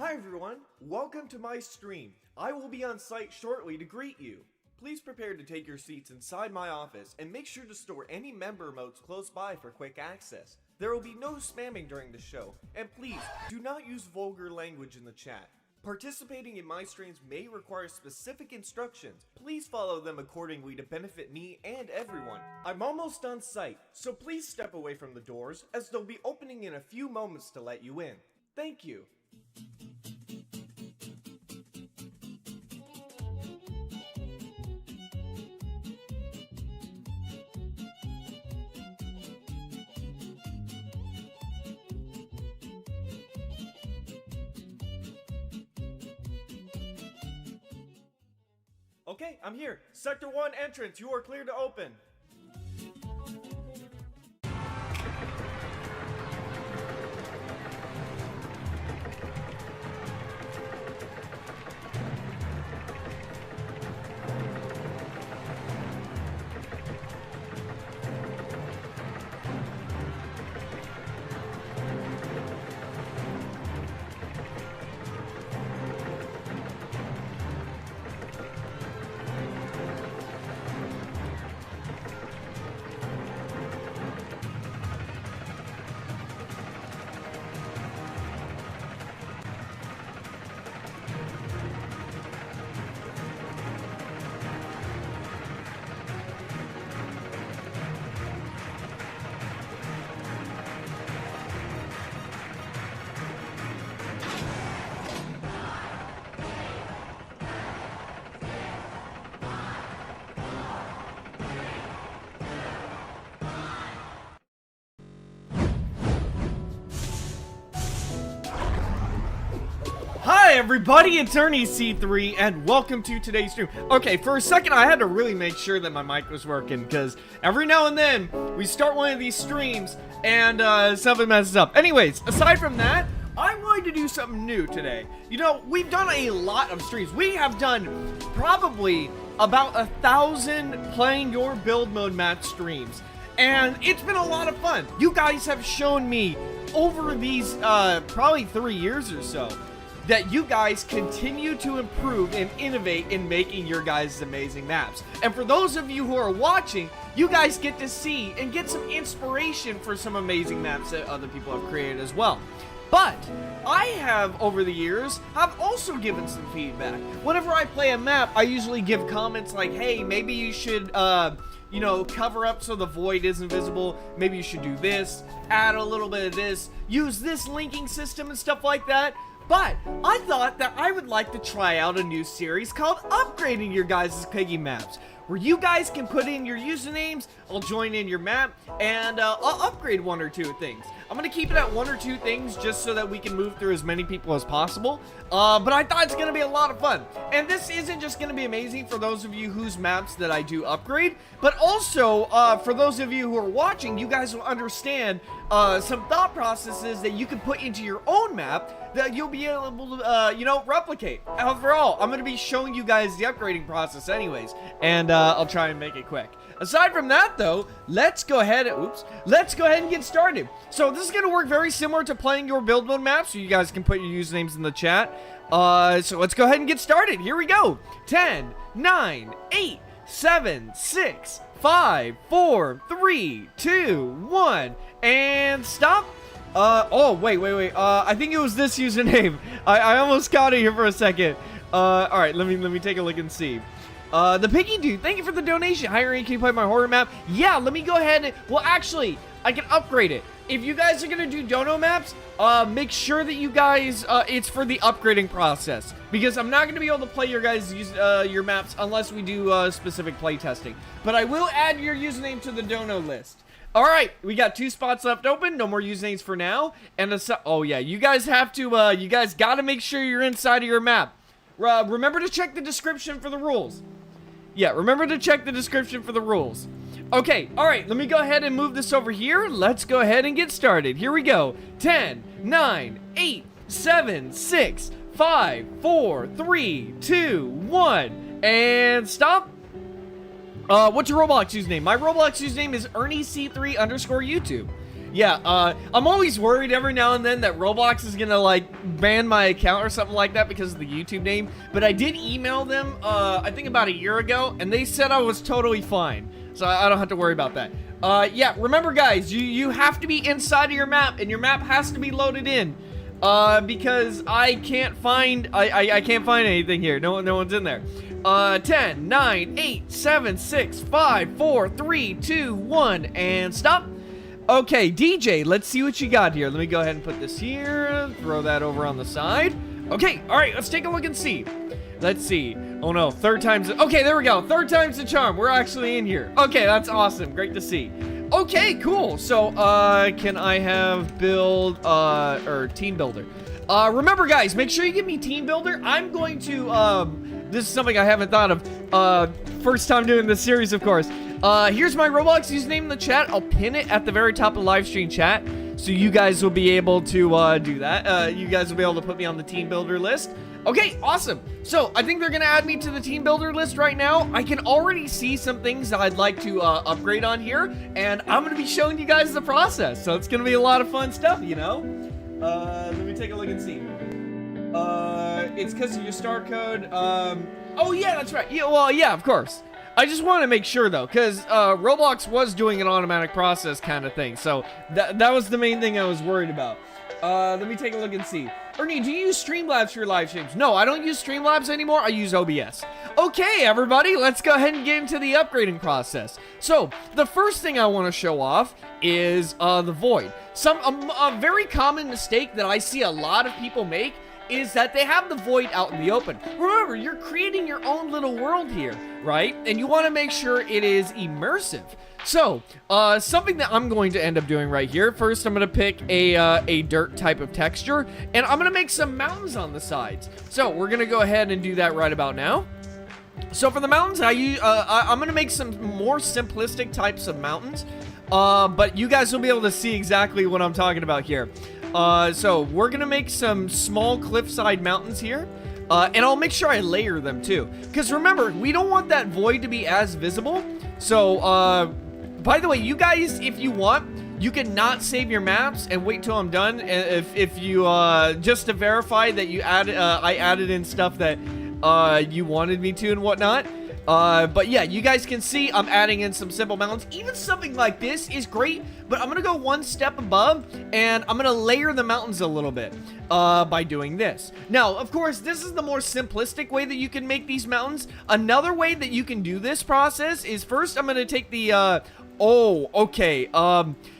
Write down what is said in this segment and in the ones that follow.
Hi everyone, welcome to my stream. I will be on site shortly to greet you. Please prepare to take your seats inside my office and make sure to store any member emotes close by for quick access. There will be no spamming during the show, and please do not use vulgar language in the chat. Participating in my streams may require specific instructions. Please follow them accordingly to benefit me and everyone. I'm almost on site, so please step away from the doors as they'll be opening in a few moments to let you in. Thank you. Okay, I'm here. Sector 1 entrance, you are clear to open. Hi everybody, it's Ernie C3 and welcome to today's stream. Okay, for a second I had to really make sure that my mic was working because every now and then we start one of these streams and something messes up. Anyways, aside from that, I'm going to do something new today. You know, we've done a lot of streams. We have done probably about 1,000 playing your build mode match streams. And it's been a lot of fun. You guys have shown me over these probably 3 years or so that you guys continue to improve and innovate in making your guys' amazing maps. And for those of you who are watching, you guys get to see and get some inspiration for some amazing maps that other people have created as well. But I have, over the years, have also given some feedback. Whenever I play a map, I usually give comments like, hey, maybe you should, you know, cover up so the void isn't visible. Maybe you should do this, add a little bit of this, use this linking system and stuff like that. But I thought that I would like to try out a new series called Upgrading Your Guys' Piggy Maps, where you guys can put in your usernames, I'll join in your map, and I'll upgrade one or two things. I'm going to keep it at one or two things just so that we can move through as many people as possible. But I thought it's going to be a lot of fun. And this isn't just going to be amazing for those of you whose maps that I do upgrade, but also for those of you who are watching, you guys will understand some thought processes that you can put into your own map that you'll be able to, you know, replicate. Overall, I'm going to be showing you guys the upgrading process anyways, and I'll try and make it quick. Aside from that, though, let's go ahead and get started. So this is going to work very similar to playing your build mode map, so you guys can put your usernames in the chat. So let's go ahead and get started. Here we go. 10, 9, 8, 7, 6, 5, 4, 3, 2, 1, and stop. Oh, wait. I think it was this username. I almost got it here for a second. Alright, let me take a look and see. The Piggy Dude, thank you for the donation. Hi, Ernie, can you play my horror map? Yeah, let me go ahead and, well, actually, I can upgrade it. If you guys are gonna do dono maps, make sure that you guys, it's for the upgrading process. Because I'm not gonna be able to play your guys' your maps unless we do, specific play testing. But I will add your username to the dono list. Alright, we got 2 spots left open, no more usernames for now, and oh yeah, you guys have to, you guys gotta make sure you're inside of your map. Remember to check the description for the rules. Yeah, remember to check the description for the rules. Okay, alright, let me go ahead and move this over here. Let's go ahead and get started. Here we go. 10, 9, 8, 7, 6, 5, 4, 3, 2, 1, and stop. What's your Roblox username? My Roblox username is ErnieC3_YouTube. Yeah, I'm always worried every now and then that Roblox is gonna, like, ban my account or something like that because of the YouTube name. But I did email them, I think about a year ago, and they said I was totally fine. So I don't have to worry about that. Yeah, remember, guys, you have to be inside of your map, and your map has to be loaded in. Because I can't find, I can't find anything here. No one's in there. 10, 9, 8, 7, 6, 5, 4, 3, 2, 1, and stop. Okay, DJ, let's see what you got here. Let me go ahead and put this here, throw that over on the side. Okay, all right, let's take a look and see. Let's see. Oh no, third time's, okay, there we go. Third time's the charm. We're actually in here. Okay, that's awesome. Great to see. Okay, cool. So, can I have build, or team builder? Remember, guys, make sure you give me team builder. I'm going to, this is something I haven't thought of, first time doing this series, of course. Here's my Roblox username in the chat. I'll pin it at the very top of the live stream chat, so you guys will be able to, do that. You guys will be able to put me on the team builder list. Okay, awesome. So, I think they're gonna add me to the team builder list right now. I can already see some things that I'd like to upgrade on here, and I'm gonna be showing you guys the process. So, it's gonna be a lot of fun stuff, you know? Let me take a look and see. It's because of your star code. Oh, yeah, that's right. Yeah, well, yeah, of course. I just want to make sure, though, because Roblox was doing an automatic process kind of thing. So, that was the main thing I was worried about. Let me take a look and see. Ernie, do you use Streamlabs for your live streams? No, I don't use Streamlabs anymore. I use OBS. Okay, everybody, let's go ahead and get into the upgrading process. So, the first thing I want to show off is the void. A very common mistake that I see a lot of people make is that they have the void out in the open. Remember, you're creating your own little world here, right? And you want to make sure it is immersive. So, something that I'm going to end up doing right here. First, I'm going to pick a dirt type of texture, and I'm going to make some mountains on the sides. So, we're going to go ahead and do that right about now. So, for the mountains, I'm going to make some more simplistic types of mountains, but you guys will be able to see exactly what I'm talking about here. So, we're going to make some small cliffside mountains here. And I'll make sure I layer them too. Because remember, we don't want that void to be as visible. So, by the way, you guys, if you want, you can not save your maps and wait till I'm done. If you, just to verify that you I added in stuff that, you wanted me to and whatnot. But yeah, you guys can see I'm adding in some simple mountains. Even something like this is great, but I'm gonna go one step above and I'm gonna layer the mountains a little bit by doing this. Now, of course, this is the more simplistic way that you can make these mountains. Another way that you can do this process is first I'm gonna take the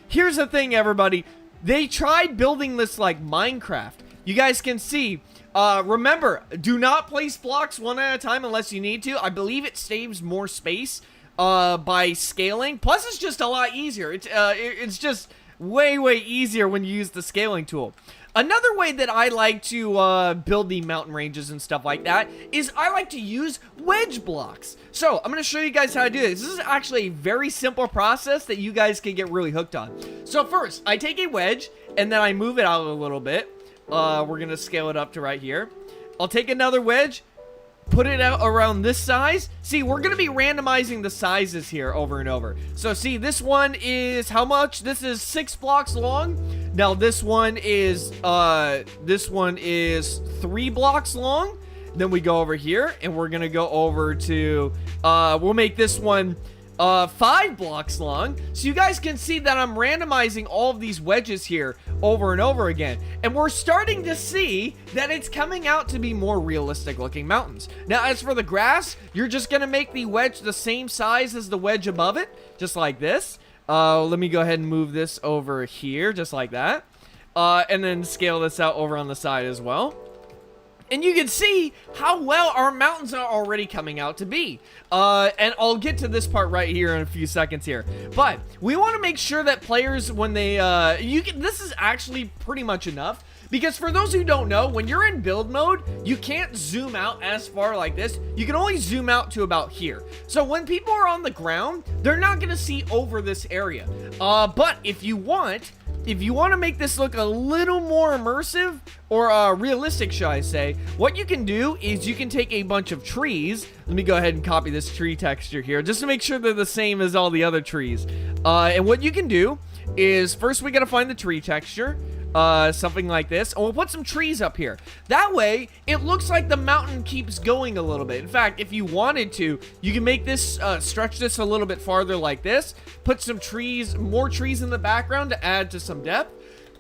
here's the thing, everybody. They tried building this like Minecraft. You guys can see. Remember, do not place blocks one at a time unless you need to. I believe it saves more space by scaling. Plus, it's just a lot easier. It's just way easier when you use the scaling tool. Another way that I like to build the mountain ranges and stuff like that is I like to use wedge blocks. So, I'm going to show you guys how to do this. This is actually a very simple process that you guys can get really hooked on. So, first, I take a wedge, and then I move it out a little bit. We're going to scale it up to right here. I'll take another wedge, put it out around this size. See, we're going to be randomizing the sizes here over and over. So, see, this one is how much? This is 6 blocks long. Now, this one is 3 blocks long. Then we go over here, and we're going to go over to, we'll make this one 5 blocks long. So you guys can see that I'm randomizing all of these wedges here over and over again. And we're starting to see that it's coming out to be more realistic looking mountains. Now, as for the grass, you're just going to make the wedge the same size as the wedge above it, just like this. Let me go ahead and move this over here, just like that. And then scale this out over on the side as well. And you can see how well our mountains are already coming out to be. And I'll get to this part right here in a few seconds here. But we want to make sure that players, when they, this is actually pretty much enough. Because for those who don't know, when you're in build mode, you can't zoom out as far like this. You can only zoom out to about here. So when people are on the ground, they're not going to see over this area. But if you want to make this look a little more immersive, or realistic, shall I say, what you can do is you can take a bunch of trees. Let me go ahead and copy this tree texture here, just to make sure they're the same as all the other trees. And what you can do is first we gotta find the tree texture. Something like this, and we'll put some trees up here. That way, it looks like the mountain keeps going a little bit. In fact, if you wanted to, you can make this, stretch this a little bit farther like this, put some trees, more trees in the background to add to some depth,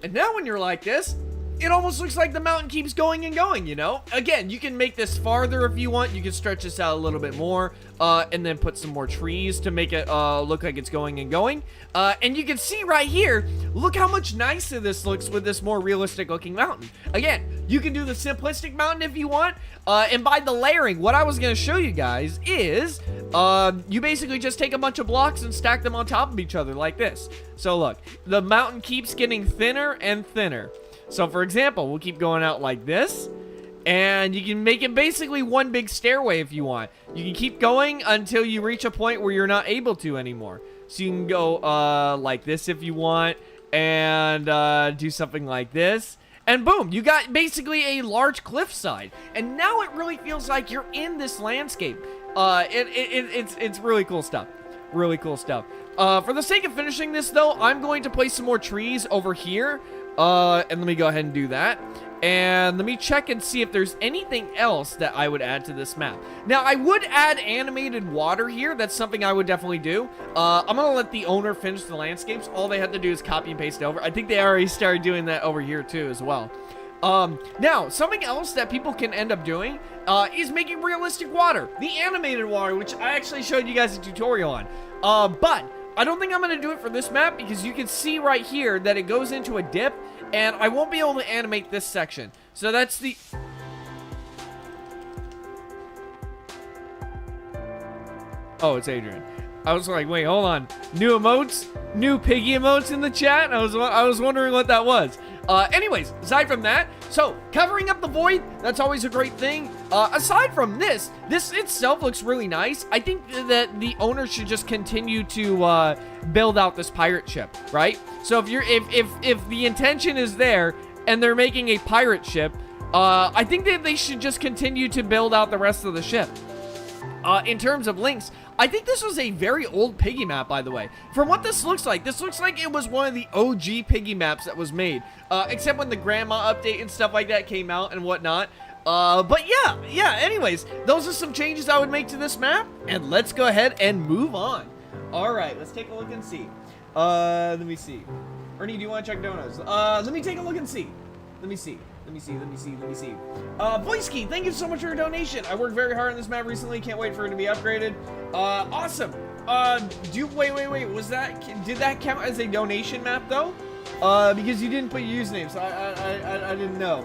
and now when you're like this, it almost looks like the mountain keeps going and going, you know? Again, you can make this farther if you want. You can stretch this out a little bit more, and then put some more trees to make it look like it's going and going. And you can see right here, look how much nicer this looks with this more realistic looking mountain. Again, you can do the simplistic mountain if you want, and by the layering, what I was going to show you guys is, you basically just take a bunch of blocks and stack them on top of each other like this. So look, the mountain keeps getting thinner and thinner. So for example, we'll keep going out like this, and you can make it basically one big stairway if you want. You can keep going until you reach a point where you're not able to anymore. So you can go like this if you want, and do something like this. And boom, you got basically a large cliffside. And now it really feels like you're in this landscape. It's really cool stuff. Really cool stuff. For the sake of finishing this though, I'm going to place some more trees over here. And let me go ahead and do that. And let me check and see if there's anything else that I would add to this map. Now, I would add animated water here. That's something I would definitely do. I'm going to let the owner finish the landscapes. All they have to do is copy and paste over. I think they already started doing that over here too as well. Now, something else that people can end up doing is making realistic water. The animated water, which I actually showed you guys a tutorial on. But I don't think I'm going to do it for this map because you can see right here that it goes into a dip, and I won't be able to animate this section. So that's the... Oh, it's Adrian. I was like, wait, hold on. New emotes? New piggy emotes in the chat? I was wondering what that was. Anyways, aside from that, so covering up the void, that's always a great thing. Aside from this itself looks really nice. I think that the owner should just continue to build out this pirate ship, right? So if the intention is there and they're making a pirate ship, I think that they should just continue to build out the rest of the ship. In terms of links, I think this was a very old Piggy map, by the way. From what this looks like it was one of the OG Piggy maps that was made. Except when the grandma update and stuff like that came out and whatnot. But yeah, anyways, those are some changes I would make to this map. And let's go ahead and move on. Alright, let's take a look and see. Let me see. Ernie, do you want to check donuts? Let me take a look and see. Let me see. Voice Key, thank you so much for your donation. I worked very hard on this map recently. Can't wait for it to be upgraded. Awesome. Wait, did that count as a donation map though? Because you didn't put your username, so I didn't know.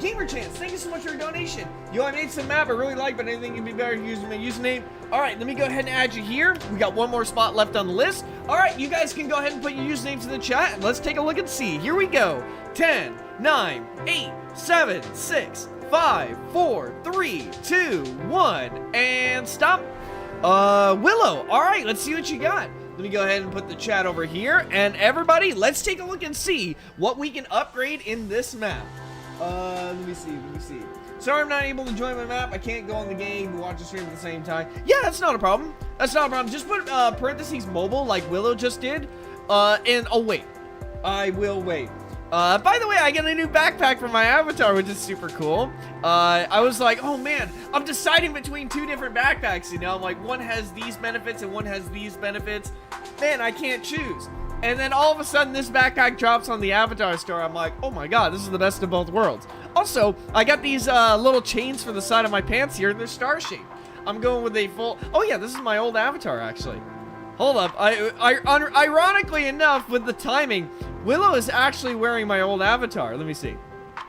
Gamer Chance, thank you so much for your donation. I made some map I really like, but anything can be better using my username. Alright, let me go ahead and add you here. We got one more spot left on the list. Alright, you guys can go ahead and put your usernames in the chat, and let's take a look and see. Here we go. 10, 9, 8, 7, 6, 5, 4, 3, 2, 1, and stop. Willow, alright, let's see what you got. Let me go ahead and put the chat over here, and everybody, let's take a look and see what we can upgrade in this map. Let me see. Sorry I'm not able to join my map. I can't go on the game and watch the stream at the same time. Yeah, that's not a problem. Just put parentheses mobile like Willow just did. And I'll wait. I will wait. By the way, I got a new backpack for my avatar, which is super cool. I was like, oh man, I'm deciding between two different backpacks, you know? Like, one has these benefits and one has these benefits. Man, I can't choose. And then all of a sudden, this backpack drops on the avatar store. I'm like, oh my god, this is the best of both worlds. Also, I got these little chains for the side of my pants here. They're star-shaped. I'm going with a full... Oh yeah, this is my old avatar, actually. Hold up. Ironically enough, with the timing, Willow is actually wearing my old avatar. Let me see.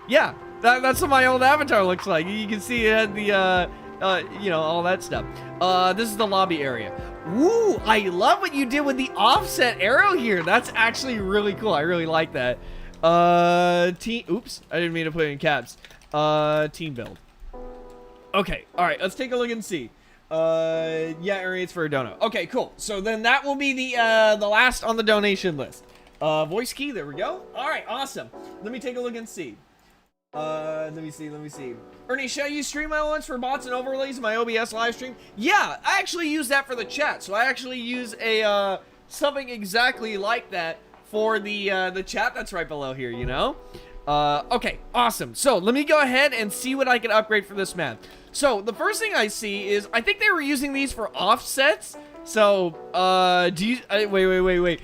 Yeah, that's what my old avatar looks like. You can see it had the, you know, all that stuff. This is the lobby area. Woo, I love what you did with the offset arrow here. That's actually really cool. I really like that. Oops, I didn't mean to put it in caps. Team build. Okay, all right, let's take a look and see. Yeah, Ari, it's for a dono. Okay, cool. So then that will be the last on the donation list. Voice Key, there we go. All right, awesome. Let me take a look and see. Let me see. Ernie, should I use Stream Elements for bots and overlays in my OBS live stream? Yeah, I actually use that for the chat. So I actually use a, something exactly like that for the chat that's right below here, you know? Okay, awesome. So let me go ahead and see what I can upgrade for this map. So the first thing I see is, I think they were using these for offsets. So, do you, wait.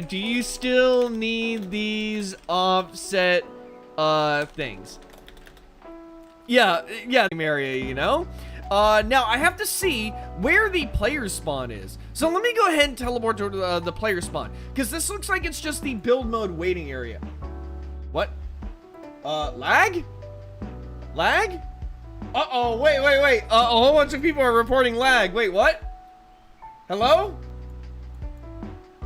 Do you still need these offset, things? Yeah, area, you know? Now I have to see where the player spawn is. So let me go ahead and teleport to the player spawn, because this looks like it's just the build mode waiting area. What? Lag? Lag? Uh-oh, wait. A whole bunch of people are reporting lag. Wait, what? Hello?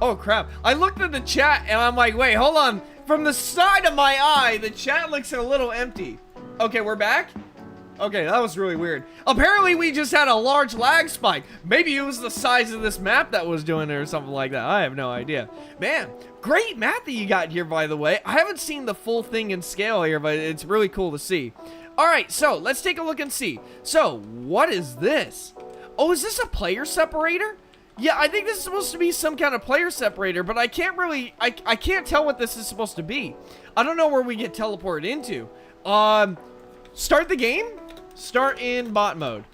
Oh, crap. I looked at the chat, and I'm like, wait, hold on. From the side of my eye, the chat looks a little empty. Okay, we're back? Okay, that was really weird. Apparently, we just had a large lag spike. Maybe it was the size of this map that was doing it or something like that. I have no idea. Man, great map that you got here, by the way. I haven't seen the full thing in scale here, but it's really cool to see. All right, so let's take a look and see. So, what is this? Oh, is this a player separator? Yeah, I think this is supposed to be some kind of player separator, but I can't really, I can't tell what this is supposed to be. I don't know where we get teleported into. Start the game? Start in bot mode.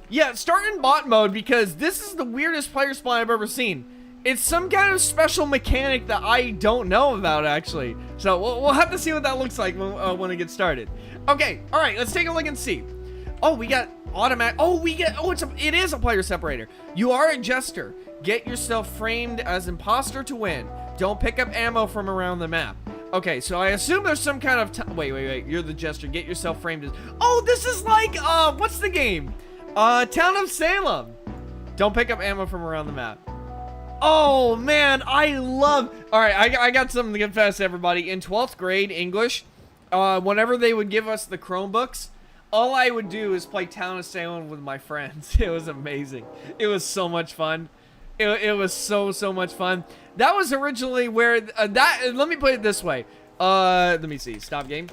Yeah, start in bot mode, because this is the weirdest player spawn I've ever seen. It's some kind of special mechanic that I don't know about, actually. So we'll have to see what that looks like when it gets started. Okay, all right, let's take a look and see. Oh, we got automatic. Oh, it is a player separator. You are a jester. Get yourself framed as imposter to win. Don't pick up ammo from around the map. Okay, so I assume there's some kind of wait. You're the jester. Get yourself framed as. Oh, this is like what's the game? Town of Salem. Don't pick up ammo from around the map. Oh man, I love. All right, I got something to confess, everybody. In 12th grade English, whenever they would give us the Chromebooks, all I would do is play Town of Salem with my friends. It was amazing. It was so much fun. It was so much fun. That was originally where let me put it this way. Let me see. Stop game.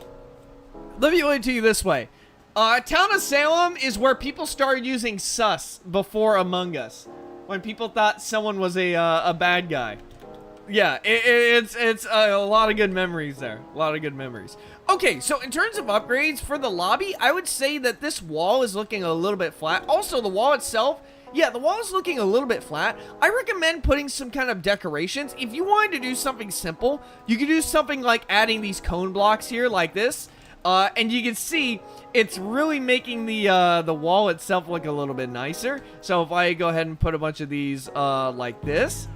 Let me put it to you this way. Town of Salem is where people started using sus before Among Us, when people thought someone was a bad guy. Yeah, it's a lot of good memories there. A lot of good memories. Okay, so in terms of upgrades for the lobby, I would say that this wall is looking a little bit flat. Also, the wall itself, yeah, the wall is looking a little bit flat. I recommend putting some kind of decorations. If you wanted to do something simple, you could do something like adding these cone blocks here like this. And you can see it's really making the wall itself look a little bit nicer. So if I go ahead and put a bunch of these like this,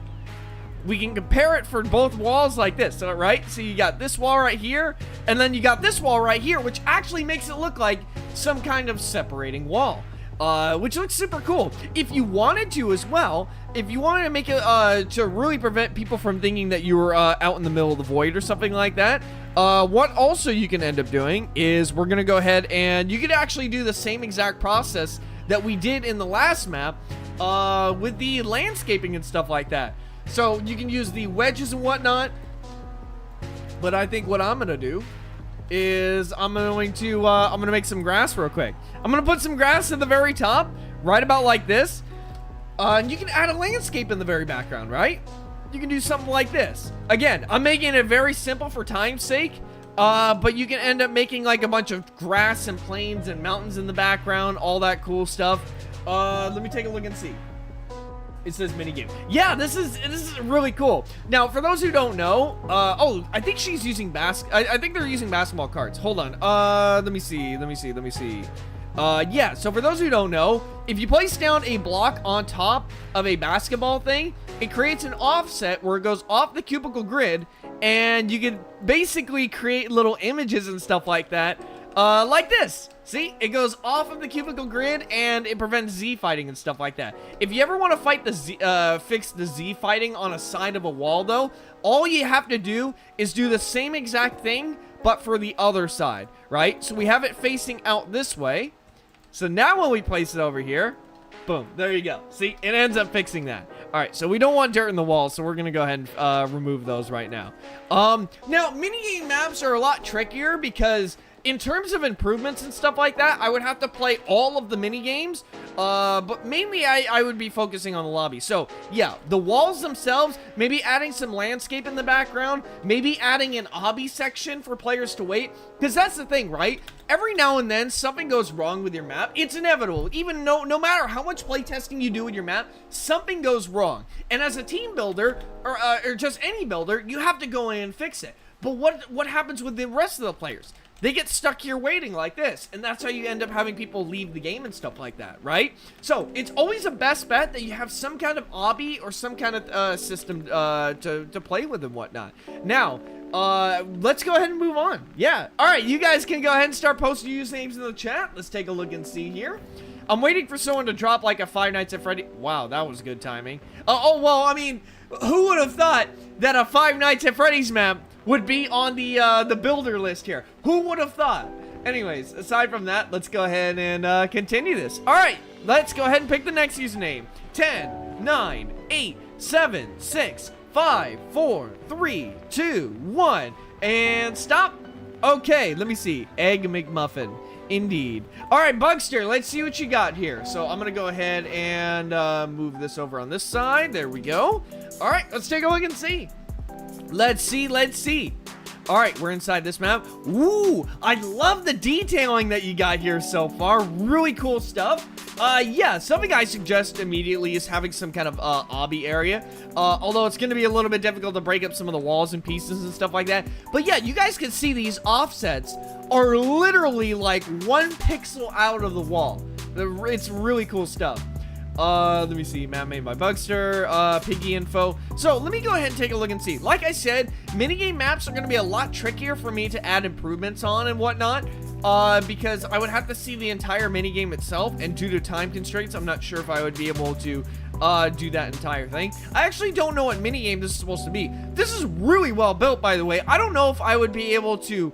we can compare it for both walls like this, right? So you got this wall right here, and then you got this wall right here, which actually makes it look like some kind of separating wall, which looks super cool. If you wanted to as well, if you wanted to make it to really prevent people from thinking that you were out in the middle of the void or something like that, what also you can end up doing is we're gonna go ahead and you could actually do the same exact process that we did in the last map with the landscaping and stuff like that. So you can use the wedges and whatnot, but I think what I'm gonna do is I'm gonna make some grass real quick. I'm gonna put some grass at the very top, right about like this, and you can add a landscape in the very background, right? You can do something like this. Again, I'm making it very simple for time's sake, but you can end up making like a bunch of grass and plains and mountains in the background, all that cool stuff. Let me take a look and see. It says minigame. Yeah, this is really cool. Now, for those who don't know, oh, I think she's using I think they're using basketball cards. Hold on. Let me see. Yeah, so for those who don't know, if you place down a block on top of a basketball thing, it creates an offset where it goes off the cubicle grid, and you can basically create little images and stuff like that, like this. See, it goes off of the cubicle grid and it prevents Z fighting and stuff like that. If you ever want to fight the fix the Z fighting on a side of a wall though, all you have to do is do the same exact thing, but for the other side, right? So we have it facing out this way. So now when we place it over here, boom, there you go. See, it ends up fixing that. All right, so we don't want dirt in the walls, so we're gonna go ahead and remove those right now. Now, minigame maps are a lot trickier because in terms of improvements and stuff like that, I would have to play all of the mini games. But mainly I would be focusing on the lobby. So yeah, the walls themselves, maybe adding some landscape in the background, maybe adding an obby section for players to wait. Because that's the thing, right? Every now and then something goes wrong with your map. It's inevitable. Even no matter how much playtesting you do with your map, something goes wrong. And as a team builder, or just any builder, you have to go in and fix it. But what happens with the rest of the players? They get stuck here waiting like this, and that's how you end up having people leave the game and stuff like that, right? So it's always a best bet that you have some kind of obby or some kind of system to play with and whatnot. Now, let's go ahead and move on. Yeah, all right, you guys can go ahead and start posting usernames in the chat. Let's take a look and see here. I'm waiting for someone to drop like a Five Nights at Freddy. Wow, that was good timing. Oh, well, I mean, who would have thought that a Five Nights at Freddy's map would be on the builder list here? Who would have thought? Anyways, aside from that, let's go ahead and continue this. All right, let's go ahead and pick the next username. 10, 9, 8, 7, 6, 5, 4, 3, 2, 1, and stop. Okay, let me see. Egg McMuffin. Indeed. All right, Bugster, let's see what you got here. So I'm going to go ahead and move this over on this side. There we go. All right, let's take a look and see. Let's see. All right, we're inside this map. Ooh, I love the detailing that you got here so far. Really cool stuff. Yeah, something I suggest immediately is having some kind of obby area. Although it's going to be a little bit difficult to break up some of the walls and pieces and stuff like that. But yeah, you guys can see these offsets are literally like 1 pixel out of the wall. It's really cool stuff. Let me see, map made by Bugster, Piggy info. So let me go ahead and take a look and see. Like I said, minigame maps are going to be a lot trickier for me to add improvements on and whatnot, because I would have to see the entire minigame itself, and due to time constraints, I'm not sure if I would be able to do that entire thing. I actually don't know what minigame this is supposed to be. This is really well built, by the way. I don't know if I would be able to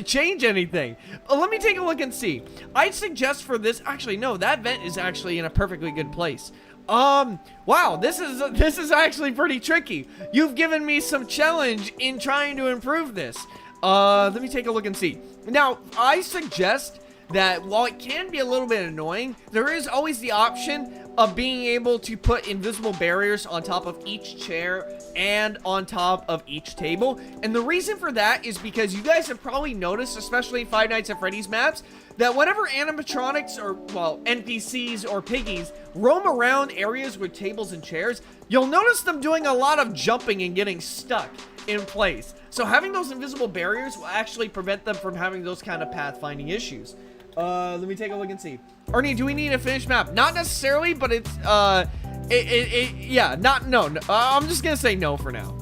change anything. Let me take a look and see. I'd suggest for this, actually no, that vent is actually in a perfectly good place. Wow, this is actually pretty tricky. You've given me some challenge in trying to improve this. Let me take a look and see. Now, I suggest that while it can be a little bit annoying, there is always the option of being able to put invisible barriers on top of each chair and on top of each table. And the reason for that is because you guys have probably noticed, especially Five Nights at Freddy's maps, that whenever animatronics or, well, NPCs or piggies roam around areas with tables and chairs, you'll notice them doing a lot of jumping and getting stuck in place. So having those invisible barriers will actually prevent them from having those kind of pathfinding issues. Let me take a look and see. Ernie, do we need a finished map? Not necessarily, but it's, yeah, no. I'm just gonna say no for now.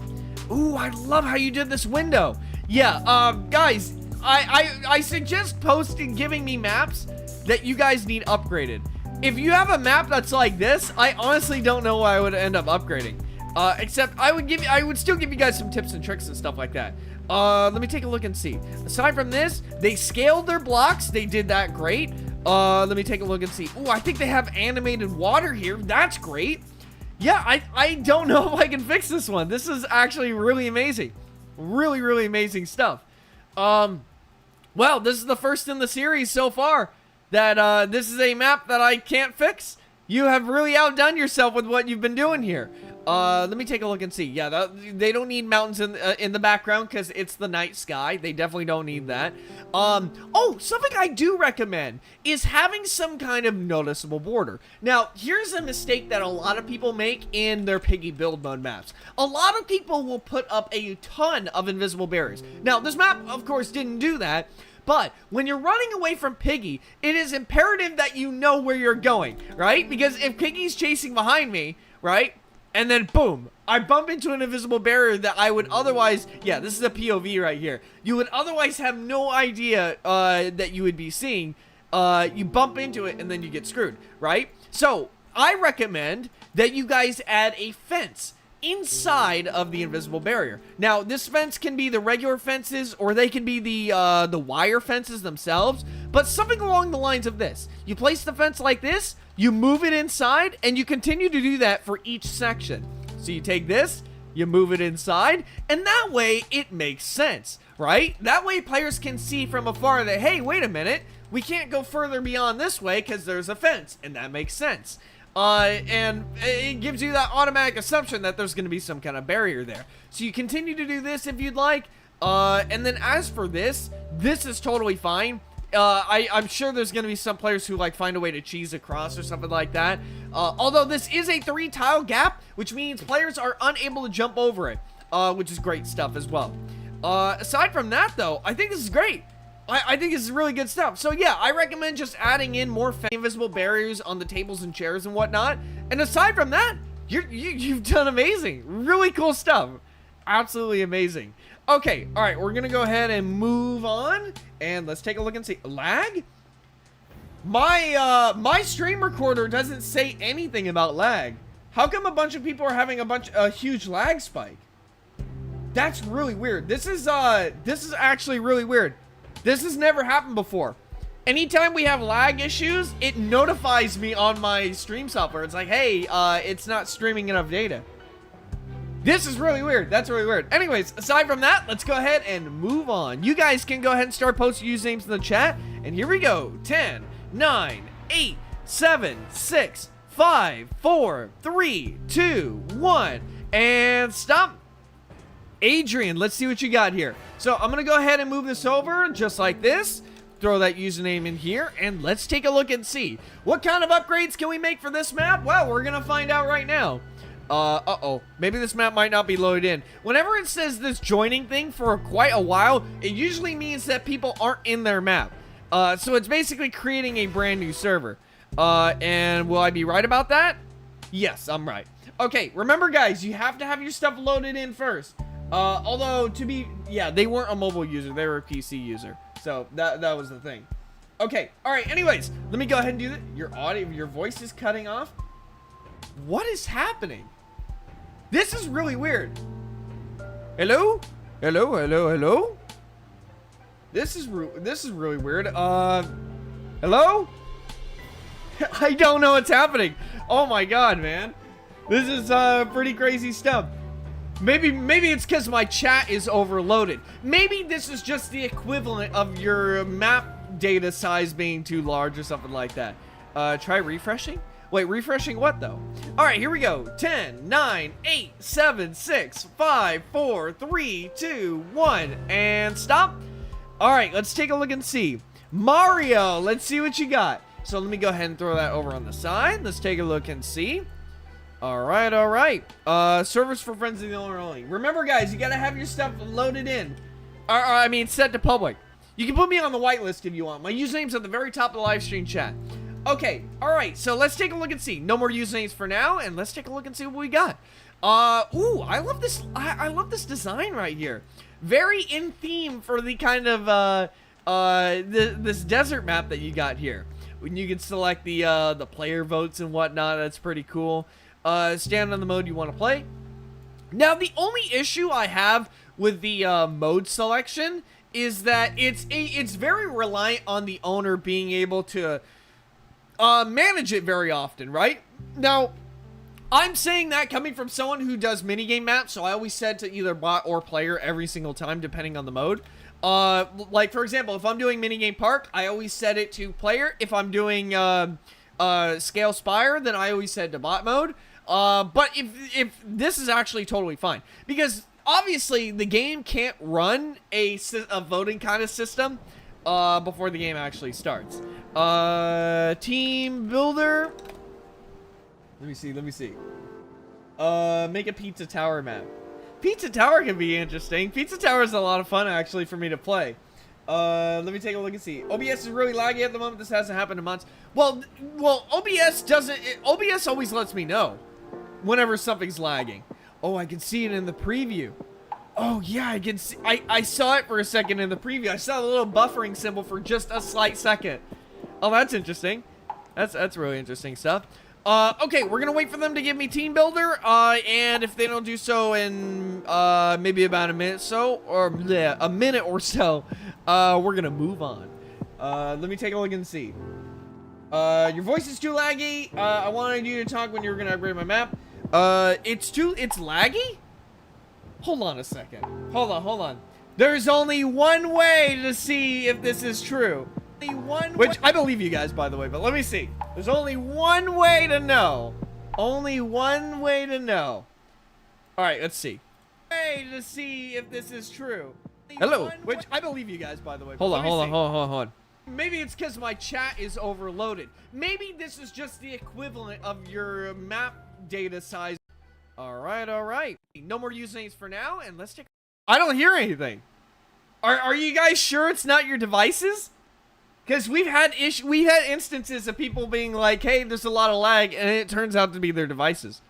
Ooh, I love how you did this window. Yeah, guys, I suggest posting, giving me maps that you guys need upgraded. If you have a map that's like this, I honestly don't know why I would end up upgrading. Except I would still give you guys some tips and tricks and stuff like that. Let me take a look and see. Aside from this, they scaled their blocks. They did that great. Let me take a look and see. Ooh, I think they have animated water here. That's great. Yeah, I don't know if I can fix this one. This is actually really amazing. Really, really amazing stuff. Well, this is the first in the series so far that this is a map that I can't fix. You have really outdone yourself with what you've been doing here. Let me take a look and see. Yeah, they don't need mountains in the background because it's the night sky. They definitely don't need that. Oh, something I do recommend is having some kind of noticeable border. Now, here's a mistake that a lot of people make in their Piggy Build Mode maps. A lot of people will put up a ton of invisible barriers. Now, this map, of course, didn't do that. But when you're running away from Piggy, it is imperative that you know where you're going, right? Because if Piggy's chasing behind me, right? And then boom, I bump into an invisible barrier that I would otherwise, yeah, this is a POV right here. You would otherwise have no idea that you would be seeing. You bump into it and then you get screwed, right? So I recommend that you guys add a fence inside of the invisible barrier. Now, this fence can be the regular fences, or they can be the wire fences themselves, but something along the lines of this. You place the fence like this, you move it inside, and you continue to do that for each section. So you take this, you move it inside, and that way it makes sense, right? That way players can see from afar that, hey, wait a minute, we can't go further beyond this way because there's a fence, and that makes sense. And it gives you that automatic assumption that there's going to be some kind of barrier there. So you continue to do this if you'd like. And then as for this is totally fine. I'm sure there's going to be some players who like find a way to cheese across or something like that. Although this is a 3-tile gap, which means players are unable to jump over it, which is great stuff as well. Aside from that though, I think this is great. I think this is really good stuff. So yeah, I recommend just adding in more invisible barriers on the tables and chairs and whatnot. And aside from that, you've done amazing. Really cool stuff. Absolutely amazing. Okay, all right, we're gonna go ahead and move on, and let's take a look and see. Lag? My stream recorder doesn't say anything about lag. How come a bunch of people are having a huge lag spike? That's really weird. This is actually really weird. This has never happened before. Anytime we have lag issues, it notifies me on my stream software. It's like, hey, it's not streaming enough data. This is really weird. That's really weird. Anyways, aside from that, let's go ahead and move on. You guys can go ahead and start posting usernames in the chat. And here we go. 10, 9, 8, 7, 6, 5, 4, 3, 2, 1. And stop. Adrian, let's see what you got here. So I'm going to go ahead and move this over just like this. Throw that username in here. And let's take a look and see. What kind of upgrades can we make for this map? Well, we're going to find out right now. Uh-oh. Maybe this map might not be loaded in. Whenever it says this joining thing for quite a while, it usually means that people aren't in their map. So it's basically creating a brand new server. And will I be right about that? Yes, I'm right. Okay, remember guys, you have to have your stuff loaded in first. Although yeah, they weren't a mobile user, they were a PC user. So that was the thing. Okay, alright, anyways, let me go ahead and do that. Your voice is cutting off. What is happening? This is really weird. Hello? Hello, hello, hello? This is really weird. Hello? I don't know what's happening. Oh my god, man. This is pretty crazy stuff. Maybe it's because my chat is overloaded. Maybe this is just the equivalent of your map data size being too large or something like that. Try refreshing? Wait, refreshing what though? Alright, here we go. 10, 9, 8, 7, 6, 5, 4, 3, 2, 1, and stop. Alright, let's take a look and see. Mario, let's see what you got. So let me go ahead and throw that over on the side. Let's take a look and see. Alright, alright. Servers for friends of the owner only. Remember guys, you gotta have your stuff loaded in. I mean, set to public. You can put me on the whitelist if you want. My username's at the very top of the live stream chat. Okay, alright, so let's take a look and see. No more usernames for now, and let's take a look and see what we got. Ooh, I love this. I love this design right here. Very in theme for the kind of, this desert map that you got here. When you can select the player votes and whatnot, that's pretty cool. Stand on the mode you want to play. Now, the only issue I have with the mode selection is that it's very reliant on the owner being able to manage it very often, right? Now, I'm saying that coming from someone who does minigame maps, so I always said to either bot or player every single time, depending on the mode. Like, for example, if I'm doing minigame park, I always set it to player. If I'm doing scale spire, then I always set to bot mode. But if this is actually totally fine, because obviously the game can't run a voting kind of system before the game actually starts. Team builder. Let me see. Make a pizza tower map. Pizza tower can be interesting. Pizza tower is a lot of fun actually for me to play. Let me take a look and see. OBS is really laggy at the moment. This hasn't happened in months. Well, OBS doesn't. OBS always lets me know whenever something's lagging. Oh, I can see it in the preview. Oh yeah, I can see. I saw it for a second in the preview. I saw the little buffering symbol for just a slight second. Oh, that's interesting. That's really interesting stuff. Okay, we're gonna wait for them to give me team builder. And if they don't do so in maybe about a minute or so, we're gonna move on. Let me take a look and see. Your voice is too laggy. I wanted you to talk when you were gonna upgrade my map. It's laggy? Hold on a second. Hold on. There's only one way to see if this is true. Which, I believe you guys, by the way, but let me see. There's only one way to know. Only one way to know. Alright, let's see. Way to see if this is true. Hello. Which, I believe you guys, by the way. Hold on. Maybe it's because my chat is overloaded. Maybe this is just the equivalent of your map data size. Alright. No more usernames for now, and let's check. I don't hear anything. Are you guys sure it's not your devices? Because we've had instances of people being like, hey, there's a lot of lag, and it turns out to be their devices.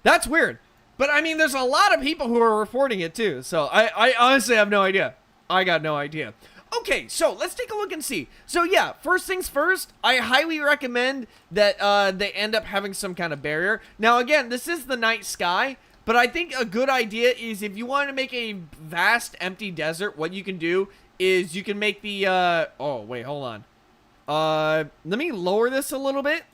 That's weird. But I mean, there's a lot of people who are reporting it too, so I honestly have no idea. I got no idea. Okay, so let's take a look and see. So yeah, first things first, I highly recommend that they end up having some kind of barrier. Now again, this is the night sky, but I think a good idea is if you want to make a vast empty desert, what you can do is you can make the, oh wait, hold on. Let me lower this a little bit.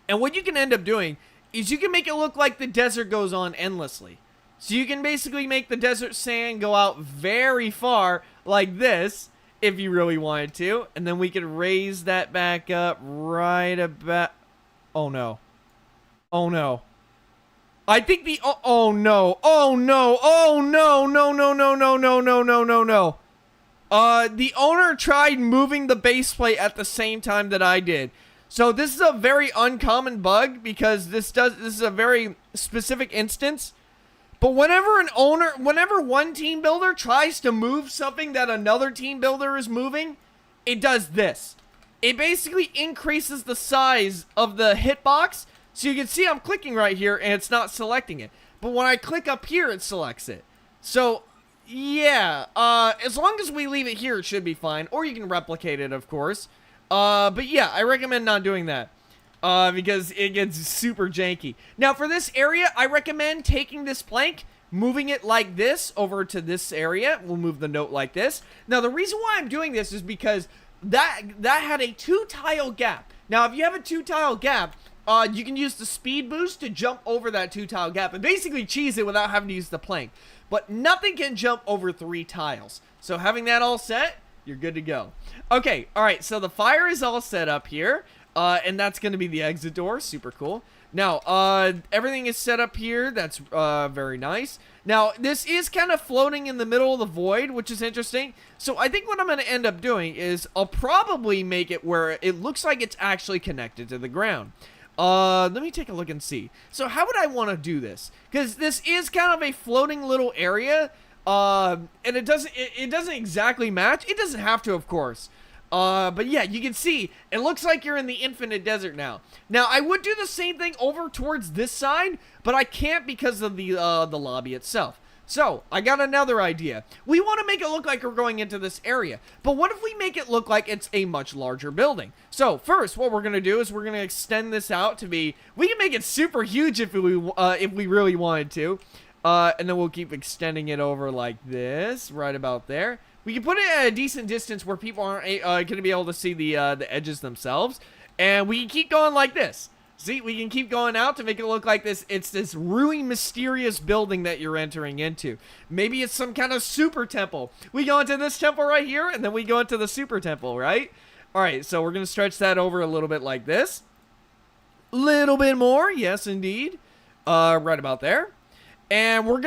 And what you can end up doing is you can make it look like the desert goes on endlessly. So you can basically make the desert sand go out very far like this, if you really wanted to. And then we could raise that back up right about... Oh no. Oh no. I think the... Oh no. The owner tried moving the base plate at the same time that I did. So this is a very uncommon bug because this is a very specific instance. But whenever one team builder tries to move something that another team builder is moving, it does this. It basically increases the size of the hitbox. So you can see I'm clicking right here and it's not selecting it. But when I click up here, it selects it. So, yeah, as long as we leave it here, it should be fine. Or you can replicate it, of course. But yeah, I recommend not doing that. Because it gets super janky. Now, for this area, I recommend taking this plank, moving it like this over to this area. We'll move the note like this. Now, the reason why I'm doing this is because that had a 2-tile gap. Now, if you have a 2-tile gap, you can use the speed boost to jump over that 2-tile gap and basically cheese it without having to use the plank. But nothing can jump over 3 tiles. So having that all set, you're good to go. Okay, alright, so the fire is all set up here. And that's going to be the exit door. Super cool. Now, everything is set up here. That's very nice. Now, this is kind of floating in the middle of the void, which is interesting. So I think what I'm going to end up doing is I'll probably make it where it looks like it's actually connected to the ground. Let me take a look and see. So how would I want to do this? Because this is kind of a floating little area. And it doesn't exactly match. It doesn't have to, of course. But yeah, you can see, it looks like you're in the infinite desert now. Now, I would do the same thing over towards this side, but I can't because of the lobby itself. So, I got another idea. We want to make it look like we're going into this area, but what if we make it look like it's a much larger building? So, first, what we're going to do is we're going to extend this out to be, we can make it super huge if we really wanted to. And then we'll keep extending it over like this, right about there. We can put it at a decent distance where people aren't going to be able to see the edges themselves. And we can keep going like this. See, we can keep going out to make it look like this. It's this really mysterious building that you're entering into. Maybe it's some kind of super temple. We go into this temple right here, and then we go into the super temple, right? All right, so we're going to stretch that over a little bit like this. Little bit more, yes, indeed. Right about there. And we're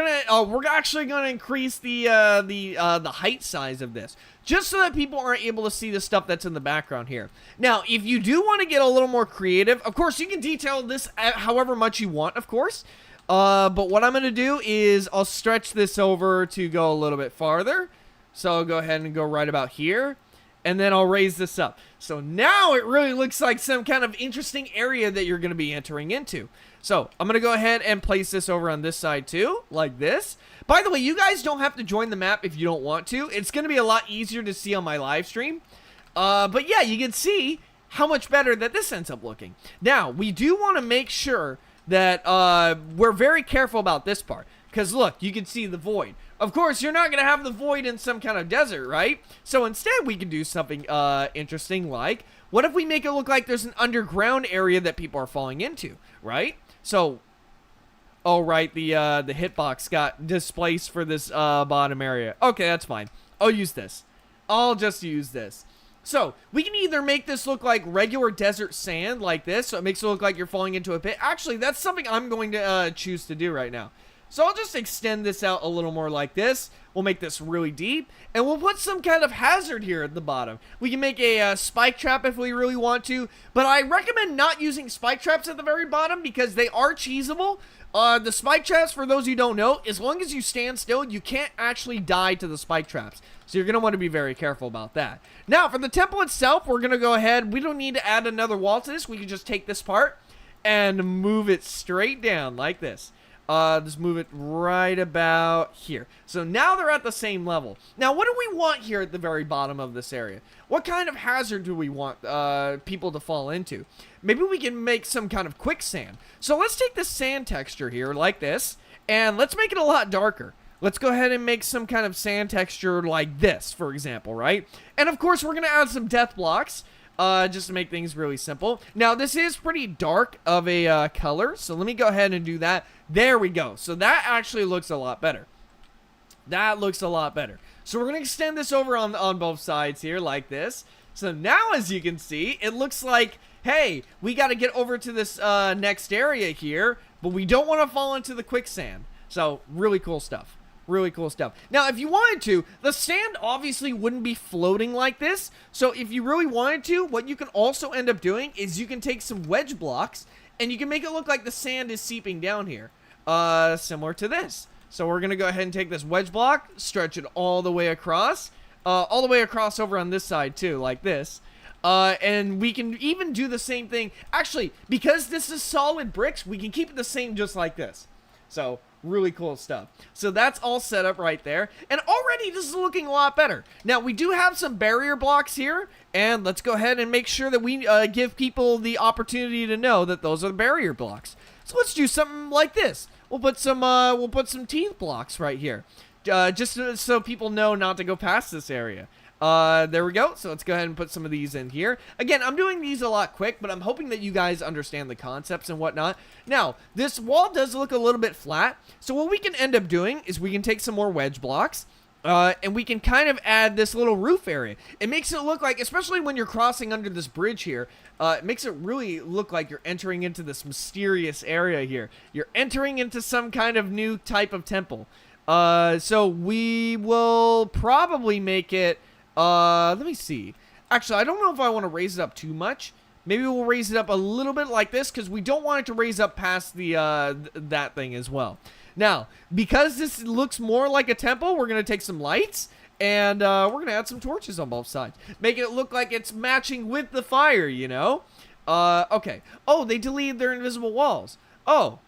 actually gonna increase the height size of this, just so that people aren't able to see the stuff that's in the background here. Now, if you do want to get a little more creative, of course, you can detail this however much you want, of course. But what I'm gonna do is I'll stretch this over to go a little bit farther. So I'll go ahead and go right about here. And then I'll raise this up. So now it really looks like some kind of interesting area that you're going to be entering into. So I'm going to go ahead and place this over on this side too, like this. By the way, you guys don't have to join the map if you don't want to. It's going to be a lot easier to see on my live stream. But yeah, you can see how much better that this ends up looking. Now, we do want to make sure that we're very careful about this part. Because look, you can see the void. Of course, you're not going to have the void in some kind of desert, right? So instead, we can do something interesting like, what if we make it look like there's an underground area that people are falling into, right? So, Oh, right, the hitbox got displaced for this bottom area. Okay, that's fine. I'll use this. I'll just use this. So, we can either make this look like regular desert sand like this, so it makes it look like you're falling into a pit. Actually, that's something I'm going to choose to do right now. So I'll just extend this out a little more like this. We'll make this really deep, and we'll put some kind of hazard here at the bottom. We can make a spike trap if we really want to, but I recommend not using spike traps at the very bottom because they are cheesable. The spike traps, for those who don't know, as long as you stand still, you can't actually die to the spike traps. So you're going to want to be very careful about that. Now, for the temple itself, we're going to go ahead. We don't need to add another wall to this. We can just take this part and move it straight down like this. Just move it right about here. So now they're at the same level. Now, what do we want here at the very bottom of this area? What kind of hazard do we want people to fall into? Maybe we can make some kind of quicksand. So let's take this sand texture here like this, and let's make it a lot darker. Let's go ahead and make some kind of sand texture like this, for example, right? And of course, we're going to add some death blocks. Just to make things really simple. Now, this is pretty dark of a color, so let me go ahead and do that. There we go. So that actually looks a lot better. That looks a lot better. So we're going to extend this over on both sides here like this. So now, as you can see, it looks like, hey, we got to get over to this next area here, but we don't want to fall into the quicksand. So, really cool stuff. Really cool stuff. Now, if you wanted to, the sand obviously wouldn't be floating like this. So if you really wanted to, what you can also end up doing is you can take some wedge blocks and you can make it look like the sand is seeping down here. Similar to this. So we're going to go ahead and take this wedge block, stretch it all the way across. All the way across over on this side too, like this. And we can even do the same thing. Actually, because this is solid bricks, we can keep it the same just like this. So, really cool stuff. So that's all set up right there. And already this is looking a lot better. Now, we do have some barrier blocks here. And let's go ahead and make sure that we give people the opportunity to know that those are the barrier blocks. So let's do something like this. We'll put some teeth blocks right here. Just so people know not to go past this area. There we go. So let's go ahead and put some of these in here. Again, I'm doing these a lot quick, but I'm hoping that you guys understand the concepts and whatnot. Now, this wall does look a little bit flat. So what we can end up doing is we can take some more wedge blocks. And we can kind of add this little roof area. It makes it look like, especially when you're crossing under this bridge here, it makes it really look like you're entering into this mysterious area here. You're entering into some kind of new type of temple. So we will probably make it... let me see. Actually, I don't know if I want to raise it up too much. Maybe we'll raise it up a little bit like this because we don't want it to raise up past the that thing as well. Now, because this looks more like a temple, we're going to take some lights and we're going to add some torches on both sides. Make it look like it's matching with the fire, you know? Okay. Oh, they deleted their invisible walls. Oh.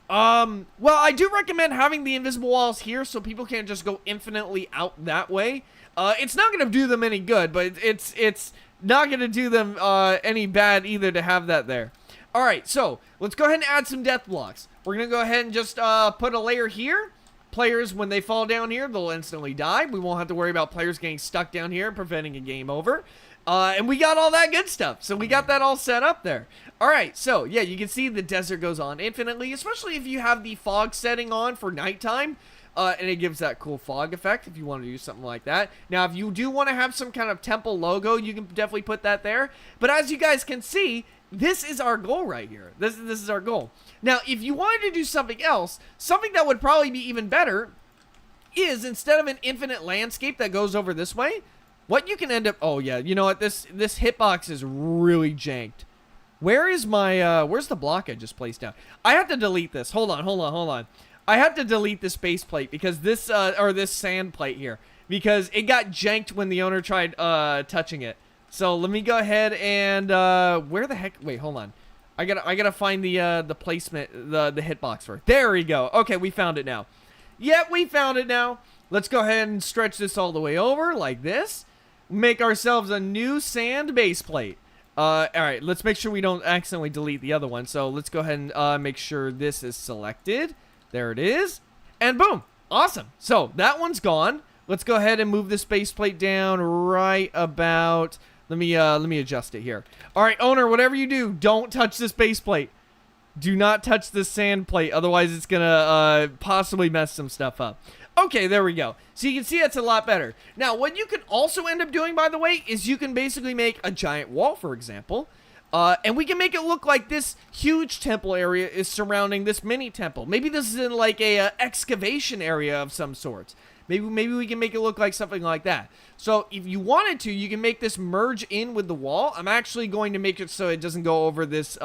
Well, I do recommend having the invisible walls here so people can't just go infinitely out that way. It's not going to do them any good, but it's not going to do them any bad either to have that there. Alright, so let's go ahead and add some death blocks. We're going to go ahead and just put a layer here. Players, when they fall down here, they'll instantly die. We won't have to worry about players getting stuck down here and preventing a game over. And we got all that good stuff. So we got that all set up there. Alright, so yeah, you can see the desert goes on infinitely, especially if you have the fog setting on for nighttime. And it gives that cool fog effect if you want to do something like that. Now, if you do want to have some kind of temple logo, you can definitely put that there. But as you guys can see, this is our goal right here. This is our goal. Now, if you wanted to do something else, something that would probably be even better is instead of an infinite landscape that goes over this way, what you can end up... Oh, yeah, you know what? This hitbox is really janked. Where is my... where's the block I just placed down? I have to delete this. Hold on. I have to delete this base plate because this, or this sand plate here, because it got janked when the owner tried, touching it. So let me go ahead and, where the heck, wait, hold on. I gotta find the placement, the hitbox for it. There we go. Okay, we found it now. Yep, we found it now. Let's go ahead and stretch this all the way over like this. Make ourselves a new sand base plate. Alright, let's make sure we don't accidentally delete the other one. So let's go ahead and, make sure this is selected. There it is. And boom. Awesome. So that one's gone. Let's go ahead and move this base plate down right about... Let me adjust it here. All right, owner, whatever you do, don't touch this base plate. Do not touch the sand plate, otherwise it's gonna possibly mess some stuff up. Okay, there we go. So you can see that's a lot better. Now, what you can also end up doing, by the way, is you can basically make a giant wall, for example. And we can make it look like this huge temple area is surrounding this mini temple. Maybe this is in like a excavation area of some sort. Maybe we can make it look like something like that. So if you wanted to, you can make this merge in with the wall. I'm actually going to make it so it doesn't go over this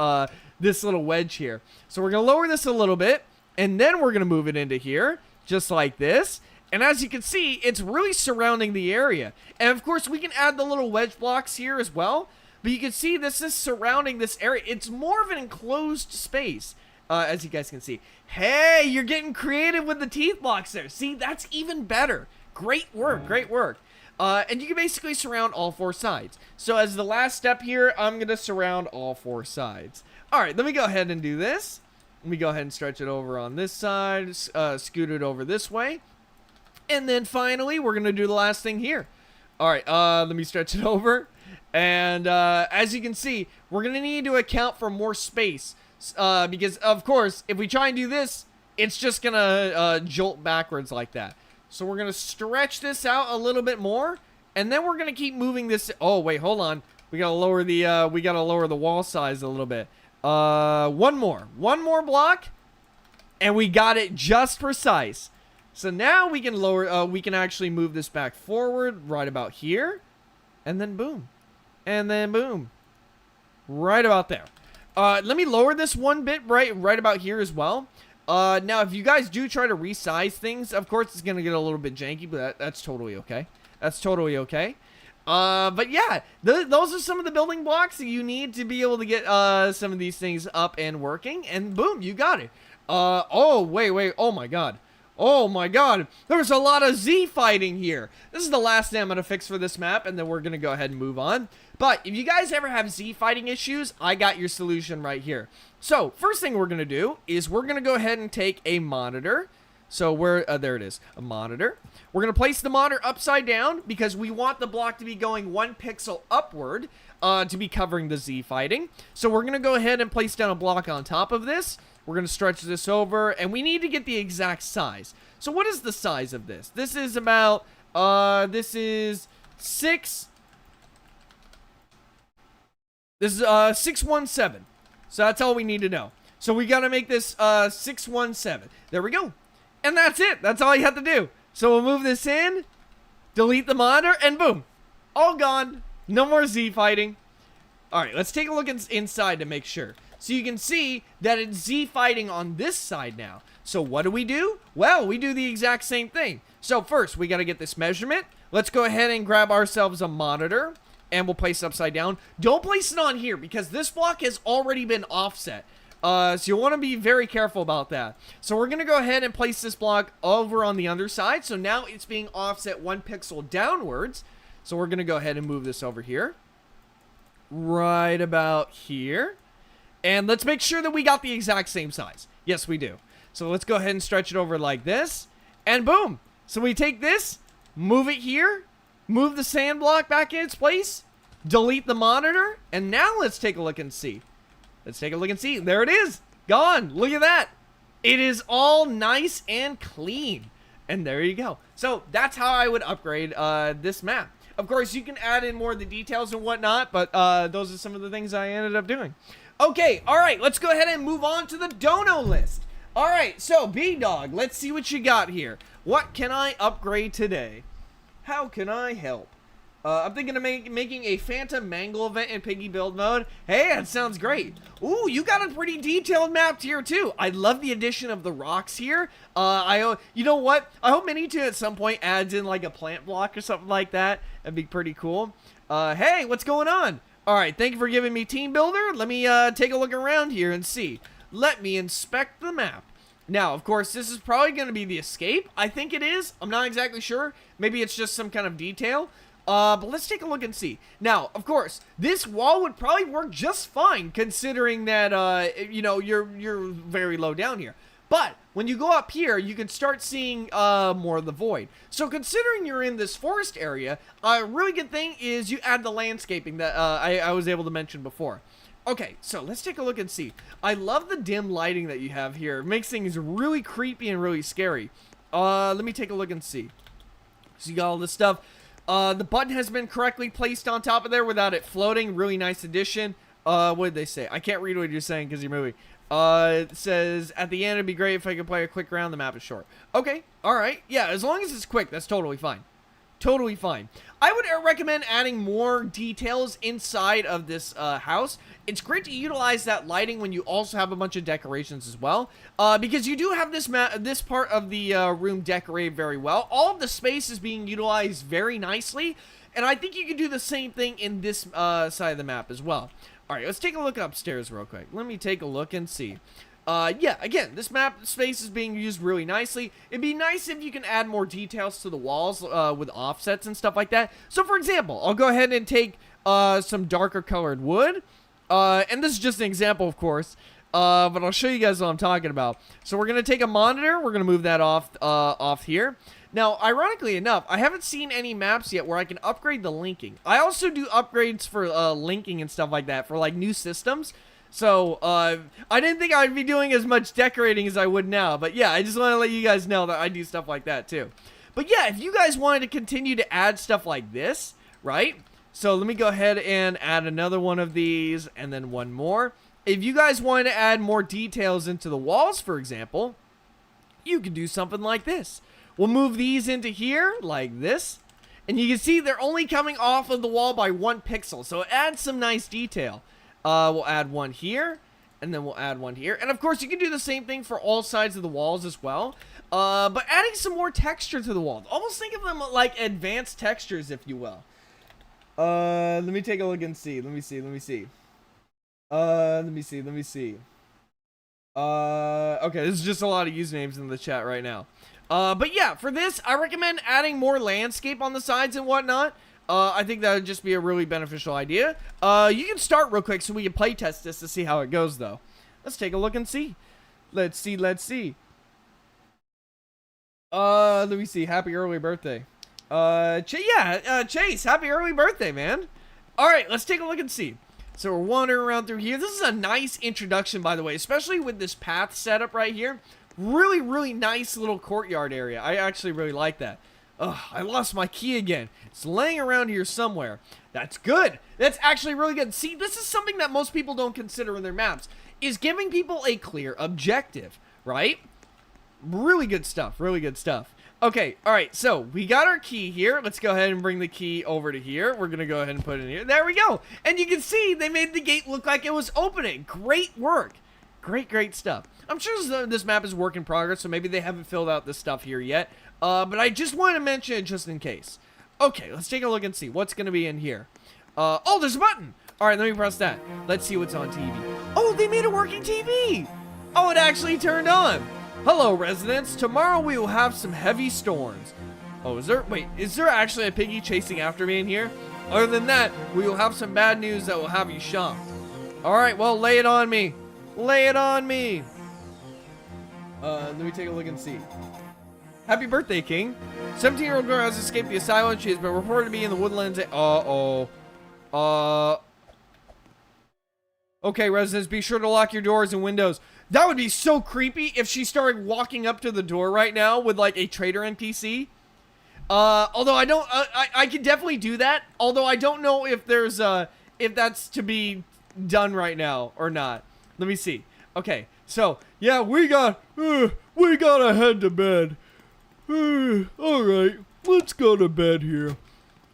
this little wedge here. So we're going to lower this a little bit, and then we're going to move it into here, just like this. And as you can see, it's really surrounding the area. And of course, we can add the little wedge blocks here as well. But you can see this is surrounding this area. It's more of an enclosed space, as you guys can see. Hey, you're getting creative with the teeth blocks there. See, that's even better. Great work, great work. And you can basically surround all 4 sides. So as the last step here, I'm going to surround all 4 sides. All right, let me go ahead and do this. Let me go ahead and stretch it over on this side, scoot it over this way. And then finally, we're going to do the last thing here. All right, let me stretch it over. And as you can see, we're going to need to account for more space. Because, of course, if we try and do this, it's just going to jolt backwards like that. So we're going to stretch this out a little bit more. And then we're going to keep moving this. Oh, wait, hold on. We got to lower the wall size a little bit. One more block. And we got it just precise. So now we can lower, we can actually move this back forward right about here. And then boom. And then boom. Right about there. Let me lower this one bit right about here as well. Now, if you guys do try to resize things, of course, it's going to get a little bit janky, but that's totally okay. That's totally okay. But yeah, those are some of the building blocks that you need to be able to get some of these things up and working. And boom, you got it. Oh, wait. Oh, my God. Oh my god, there's a lot of Z fighting here. This is the last thing I'm going to fix for this map, and then we're going to go ahead and move on. But if you guys ever have Z fighting issues, I got your solution right here. So, first thing we're going to do is we're going to go ahead and take a monitor. So, there it is, a monitor. We're going to place the monitor upside down because we want the block to be going 1 pixel upward to be covering the Z fighting. So, we're going to go ahead and place down a block on top of this. We're going to stretch this over, and we need to get the exact size. So what is the size of this? This is about, this is 617. So that's all we need to know. So we got to make this 617. There we go. And that's it. That's all you have to do. So we'll move this in, delete the monitor, and boom. All gone. No more Z fighting. All right, let's take a look inside to make sure. So you can see that it's Z fighting on this side now. So what do? Well, we do the exact same thing. So first, we got to get this measurement. Let's go ahead and grab ourselves a monitor, and we'll place it upside down. Don't place it on here because this block has already been offset. So you'll want to be very careful about that. So we're going to go ahead and place this block over on the underside. So now it's being offset 1 pixel downwards. So we're going to go ahead and move this over here. Right about here. And let's make sure that we got the exact same size. Yes, we do. So let's go ahead and stretch it over like this. And boom. So we take this, move it here, move the sand block back in its place, delete the monitor, and now let's take a look and see. Let's take a look and see. There it is. Gone. Look at that. It is all nice and clean. And there you go. So that's how I would upgrade this map. Of course, you can add in more of the details and whatnot, but those are some of the things I ended up doing. Okay, alright, let's go ahead and move on to the dono list. Alright, so B-Dog, let's see what you got here. What can I upgrade today? How can I help? I'm thinking of making a Phantom Mangle event in Piggy Build Mode. Hey, that sounds great. Ooh, you got a pretty detailed map here too. I love the addition of the rocks here. You know what? I hope Mini2 at some point adds in like a plant block or something like that. That'd be pretty cool. Hey, what's going on? Alright, thank you for giving me Team Builder. Let me take a look around here and see. Let me inspect the map. Now, of course, this is probably going to be the escape. I think it is. I'm not exactly sure. Maybe it's just some kind of detail. But let's take a look and see. Now, of course, this wall would probably work just fine considering that, you know, you're very low down here. But when you go up here, you can start seeing more of the void. So considering you're in this forest area, a really good thing is you add the landscaping that I was able to mention before. Okay, so let's take a look and see. I love the dim lighting that you have here. It makes things really creepy and really scary. Let me take a look and see. So you got all this stuff. The button has been correctly placed on top of there without it floating. Really nice addition. What did they say? I can't read what you're saying because you're moving. It says, at the end, it'd be great if I could play a quick round. The map is short. Okay, alright. Yeah, as long as it's quick, that's totally fine. Totally fine. I would recommend adding more details inside of this house. It's great to utilize that lighting when you also have a bunch of decorations as well, because you do have this part of the room decorated very well. All of the space is being utilized very nicely, and I think you can do the same thing in this side of the map as well. All right, let's take a look upstairs real quick. Let me take a look and see. Yeah, again, this map space is being used really nicely. It'd be nice if you can add more details to the walls with offsets and stuff like that. So, for example, I'll go ahead and take some darker colored wood. And this is just an example, of course. But I'll show you guys what I'm talking about. So we're going to take a monitor. We're going to move that off here. Now, ironically enough, I haven't seen any maps yet where I can upgrade the linking. I also do upgrades for linking and stuff like that for, like, new systems. So, I didn't think I'd be doing as much decorating as I would now. But yeah, I just want to let you guys know that I do stuff like that too. But yeah, if you guys wanted to continue to add stuff like this, right? So let me go ahead and add another one of these and then one more. If you guys wanted to add more details into the walls, for example, you could do something like this. We'll move these into here like this. And you can see they're only coming off of the wall by 1 pixel. So it adds some nice detail. We'll add one here, and then we'll add one here. And of course, you can do the same thing for all sides of the walls as well. But adding some more texture to the walls. Almost think of them like advanced textures, if you will. Let me take a look and see. Let me see. Okay, this is just a lot of usernames in the chat right now. But yeah, for this, I recommend adding more landscape on the sides and whatnot. I think that would just be a really beneficial idea. You can start real quick so we can play test this to see how it goes, though. Let's take a look and see. Let's see. Let me see. Happy early birthday. Chase, happy early birthday, man. All right, let's take a look and see. So we're wandering around through here. This is a nice introduction, by the way, especially with this path setup right here. Really, really nice little courtyard area. I actually really like that. Ugh, I lost my key again. It's laying around here somewhere. That's good. That's actually really good. See, this is something that most people don't consider in their maps, is giving people a clear objective, right? Really good stuff. Really good stuff. Okay, all right, so we got our key here. Let's go ahead and bring the key over to here. We're going to go ahead and put it in here. There we go. And you can see they made the gate look like it was opening. Great work. Great stuff. I'm sure this map is work in progress, so maybe they haven't filled out this stuff here yet. But I just wanted to mention it just in case. Okay, let's take a look and see what's going to be in here. Oh, there's a button. All right, let me press that. Let's see what's on TV. Oh, they made a working TV. Oh, it actually turned on. Hello, residents. Tomorrow we will have some heavy storms. Oh, is there actually a piggy chasing after me in here? Other than that, we will have some bad news that will have you shocked. All right, well, lay it on me. Lay it on me. Let me take a look and see. Happy birthday, King. 17-year-old girl has escaped the asylum. She has been reported to be in the woodlands. Okay, residents, be sure to lock your doors and windows. That would be so creepy if she started walking up to the door right now with, like, a trader NPC. Although I don't, I could definitely do that. Although I don't know if there's, if that's to be done right now or not. Let me see. Okay, so, yeah, we gotta head to bed. Alright, let's go to bed here.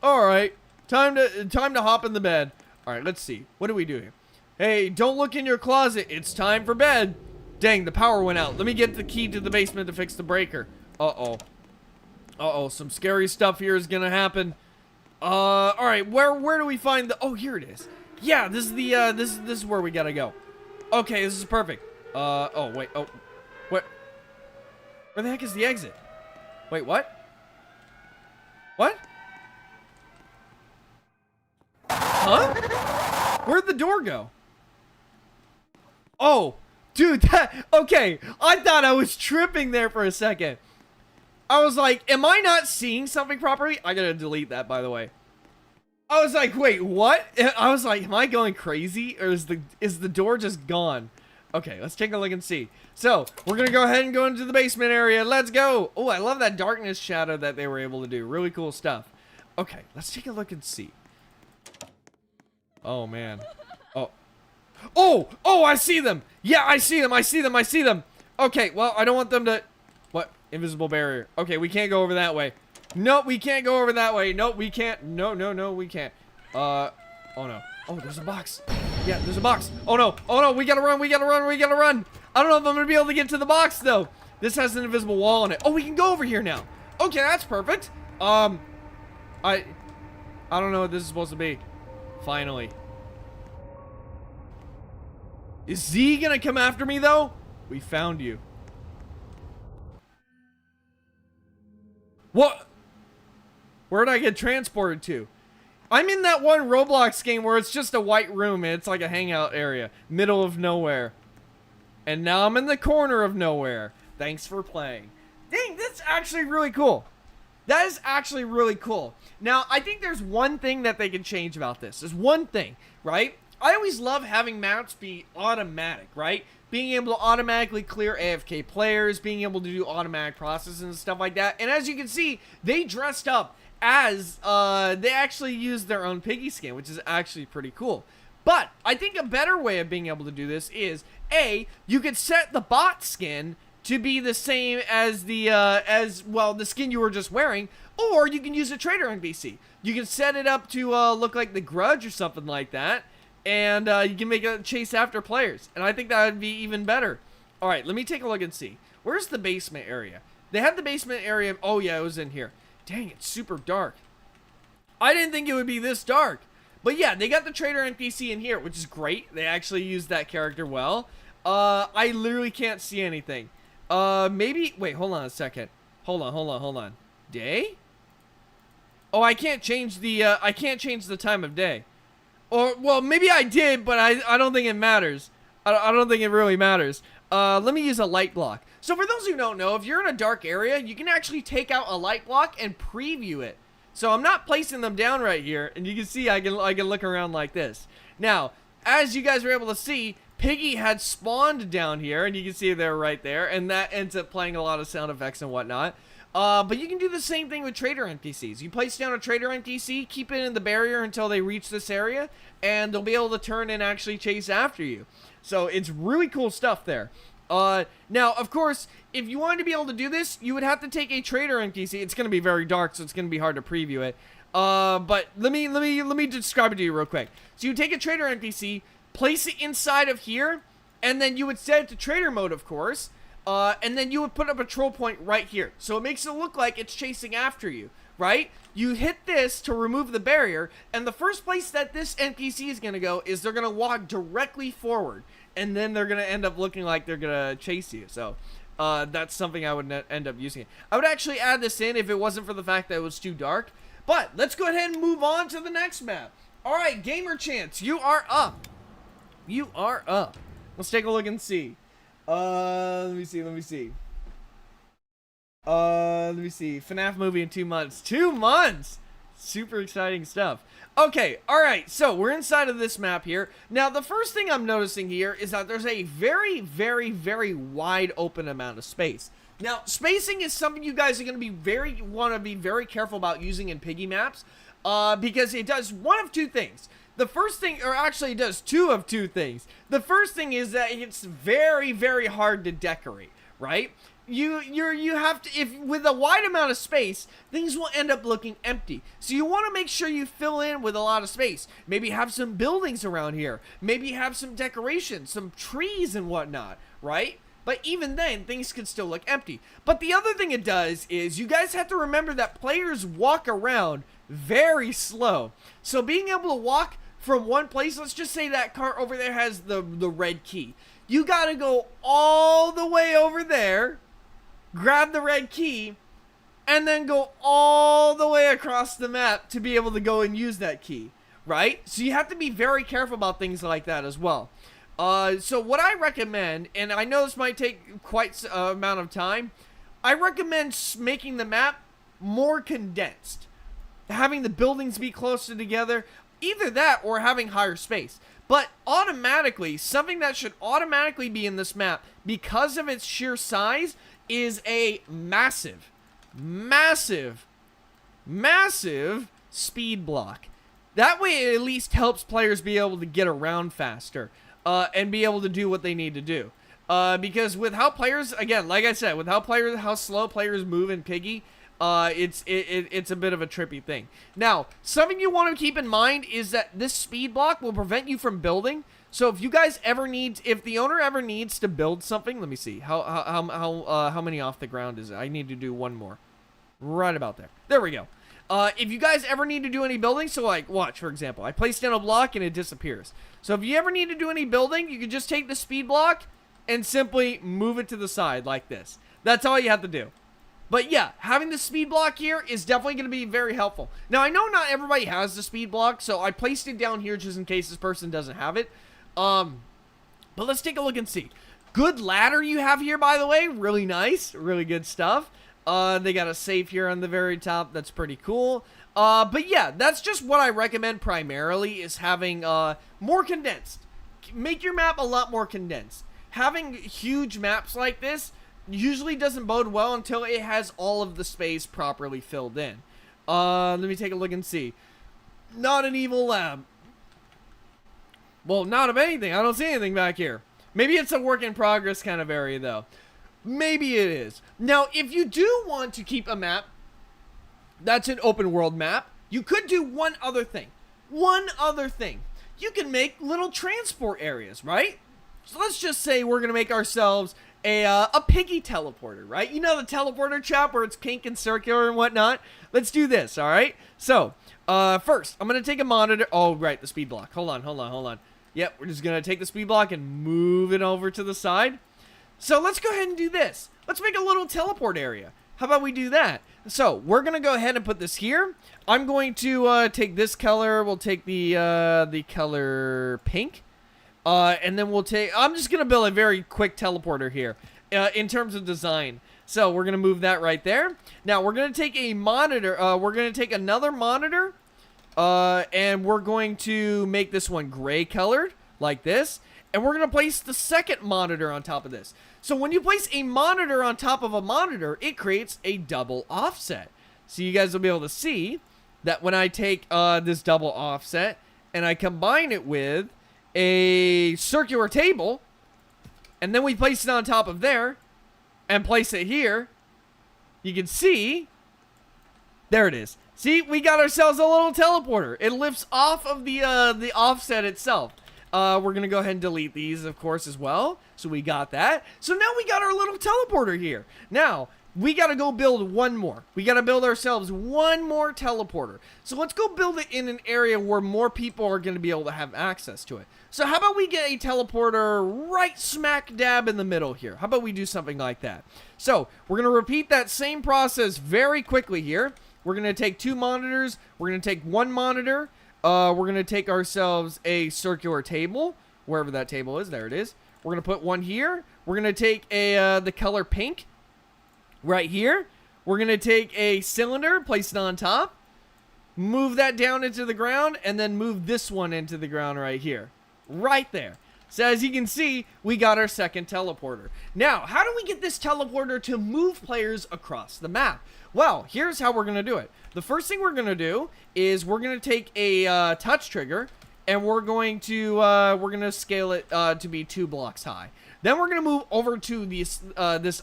Alright, time to hop in the bed. Alright, let's see. What do we do here? Hey, don't look in your closet. It's time for bed. Dang, the power went out. Let me get the key to the basement to fix the breaker. Uh-oh, some scary stuff here is gonna happen. Alright, where do we find the... Oh, here it is. Yeah, this is the, this is where we gotta go. Okay, this is perfect. Oh, wait, oh. Where the heck is the exit? Wait, what? What? Huh? Where'd the door go? Oh, dude, okay. I thought I was tripping there for a second. I was like, am I not seeing something properly? I gotta delete that, by the way. I was like, wait, what? I was like, am I going crazy, or is the door just gone? Okay, let's take a look and see. So, we're gonna go ahead and go into the basement area. Let's go. Oh, I love that darkness shadow that they were able to do. Really cool stuff. Okay, let's take a look and see. Oh, man. Oh. Oh, I see them. Yeah, I see them. Okay, well, I don't want them to... What? Invisible barrier. Okay, we can't go over that way. Nope, we can't go over that way. Nope, we can't. No, we can't. Oh no. Oh, there's a box. Yeah, there's a box. Oh no, we gotta run. I don't know if I'm gonna be able to get to the box though. This has an invisible wall on it. Oh, we can go over here now. Okay, that's perfect. I don't know what this is supposed to be. Finally. Is Z gonna come after me though? We found you. What? Where'd I get transported to? I'm in that one Roblox game where it's just a white room and it's like a hangout area. Middle of nowhere. And now I'm in the corner of nowhere. Thanks for playing. Dang, that's actually really cool. That is actually really cool. Now, I think there's one thing that they can change about this. There's one thing, right? I always love having maps be automatic, right? Being able to automatically clear AFK players, being able to do automatic processes and stuff like that. And as you can see, they dressed up as, they actually used their own Piggy skin, which is actually pretty cool. But I think a better way of being able to do this is, A, you could set the bot skin to be the same as the, the skin you were just wearing, or you can use a trader NPC. You can set it up to, look like the Grudge or something like that. And you can make a chase after players. And I think that would be even better. Alright, let me take a look and see. Where's the basement area? They had the basement area. Oh, yeah, it was in here. Dang, it's super dark. I didn't think it would be this dark. But yeah, they got the trader NPC in here, which is great. They actually used that character well. I literally can't see anything. Maybe... Wait, hold on a second. Hold on. Day? Oh, I can't change the time of day. Or, well, maybe I did, but I don't think it matters. I don't think it really matters. Let me use a light block. So for those who don't know, if you're in a dark area, you can actually take out a light block and preview it. So I'm not placing them down right here, and you can see I can look around like this. Now, as you guys were able to see, Piggy had spawned down here, and you can see they're right there, and that ends up playing a lot of sound effects and whatnot. But you can do the same thing with trader NPCs. You place down a trader NPC, keep it in the barrier until they reach this area, and they'll be able to turn and actually chase after you. So it's really cool stuff there. Now, of course, if you wanted to be able to do this, you would have to take a trader NPC. It's going to be very dark, so it's going to be hard to preview it. But let me describe it to you real quick. So you take a trader NPC, place it inside of here, and then you would set it to trader mode, of course. And then you would put a patrol point right here. So it makes it look like it's chasing after you, right? You hit this to remove the barrier, and the first place that this NPC is going to go is they're going to walk directly forward. And then they're going to end up looking like they're going to chase you. So that's something I would end up using. I would actually add this in if it wasn't for the fact that it was too dark. But let's go ahead and move on to the next map. Alright, Gamer Chance, you are up. You are up. Let's take a look and see. Let me see. Let me see. FNAF movie in 2 months. 2 months! Super exciting stuff. Okay, alright, so we're inside of this map here. Now, the first thing I'm noticing here is that there's a very, very, very wide open amount of space. Now, spacing is something you guys are going to want to be very careful about using in Piggy maps, because it does one of two things. The first thing, or actually it does two of two things. The first thing is that it's very, very hard to decorate, right? You have to, if with a wide amount of space, things will end up looking empty. So you want to make sure you fill in with a lot of space. Maybe have some buildings around here. Maybe have some decorations, some trees and whatnot, right? But even then, things could still look empty. But the other thing it does is you guys have to remember that players walk around very slow. So being able to walk from one place, let's just say that car over there has the red key. You gotta go all the way over there, grab the red key, and then go all the way across the map to be able to go and use that key, right? So you have to be very careful about things like that as well. So what I recommend, and I know this might take quite an amount of time, I recommend making the map more condensed. having the buildings be closer together, either that or having higher space. But automatically, something that should automatically be in this map, because of its sheer size, is a massive, massive, massive speed block. That way it at least helps players be able to get around faster and be able to do what they need to do. Because with how players, again, like I said, with how slow players move in Piggy, it's a bit of a trippy thing. Now, something you want to keep in mind is that this speed block will prevent you from building. So if you guys ever need, if the owner ever needs to build something, let me see, how many off the ground is it? I need to do one more. Right about there. There we go. If you guys ever need to do any building, so like, watch, for example, I placed down a block and it disappears. So if you ever need to do any building, you can just take the speed block and simply move it to the side like this. That's all you have to do. But yeah, having the speed block here is definitely going to be very helpful. Now, I know not everybody has the speed block, so I placed it down here just in case this person doesn't have it. But let's take a look and see. Good ladder you have here, by the way. Really nice. Really good stuff. They got a safe here on the very top. That's pretty cool. But yeah, that's just what I recommend primarily, is having more condensed. Make your map a lot more condensed. Having huge maps like this usually doesn't bode well until it has all of the space properly filled in. Let me take a look and see. Not an evil lab. Well, not of anything. I don't see anything back here. Maybe it's a work in progress kind of area, though. Maybe it is. Now, if you do want to keep a map that's an open world map, you could do one other thing. One other thing. You can make little transport areas, right? So let's just say we're going to make ourselves a piggy teleporter, right? You know the teleporter trap where it's pink and circular and whatnot? Let's do this, all right? So, first, I'm going to take a monitor. Oh, right, the speed block. Hold on. Yep, we're just going to take the speed block and move it over to the side. So let's go ahead and do this. Let's make a little teleport area. How about we do that? So we're going to go ahead and put this here. I'm going to take this color. We'll take the color pink. And then we'll take, I'm just going to build a very quick teleporter here in terms of design. So we're going to move that right there. Now we're going to take a monitor. We're going to take another monitor. And we're going to make this one gray colored like this. And we're going to place the second monitor on top of this. So when you place a monitor on top of a monitor, it creates a double offset. So you guys will be able to see that when I take this double offset and I combine it with a circular table, and then we place it on top of there and place it here, you can see, there it is. See, we got ourselves a little teleporter. It lifts off of the offset itself. We're going to go ahead and delete these, of course, as well. So we got that. So now we got our little teleporter here. Now, we got to go build one more. We got to build ourselves one more teleporter. So let's go build it in an area where more people are going to be able to have access to it. So how about we get a teleporter right smack dab in the middle here? How about we do something like that? So we're going to repeat that same process very quickly here. We're going to take two monitors. We're going to take one monitor. We're going to take ourselves a circular table, wherever that table is. There it is. We're going to put one here. We're going to take the color pink right here. We're going to take a cylinder, place it on top, move that down into the ground, and then move this one into the ground right here. Right there. So as you can see, we got our second teleporter. Now, how do we get this teleporter to move players across the map? Well, here's how we're going to do it. The first thing we're going to do is we're going to take a touch trigger, and we're going to scale it to be 2 blocks high. Then we're going to move over to this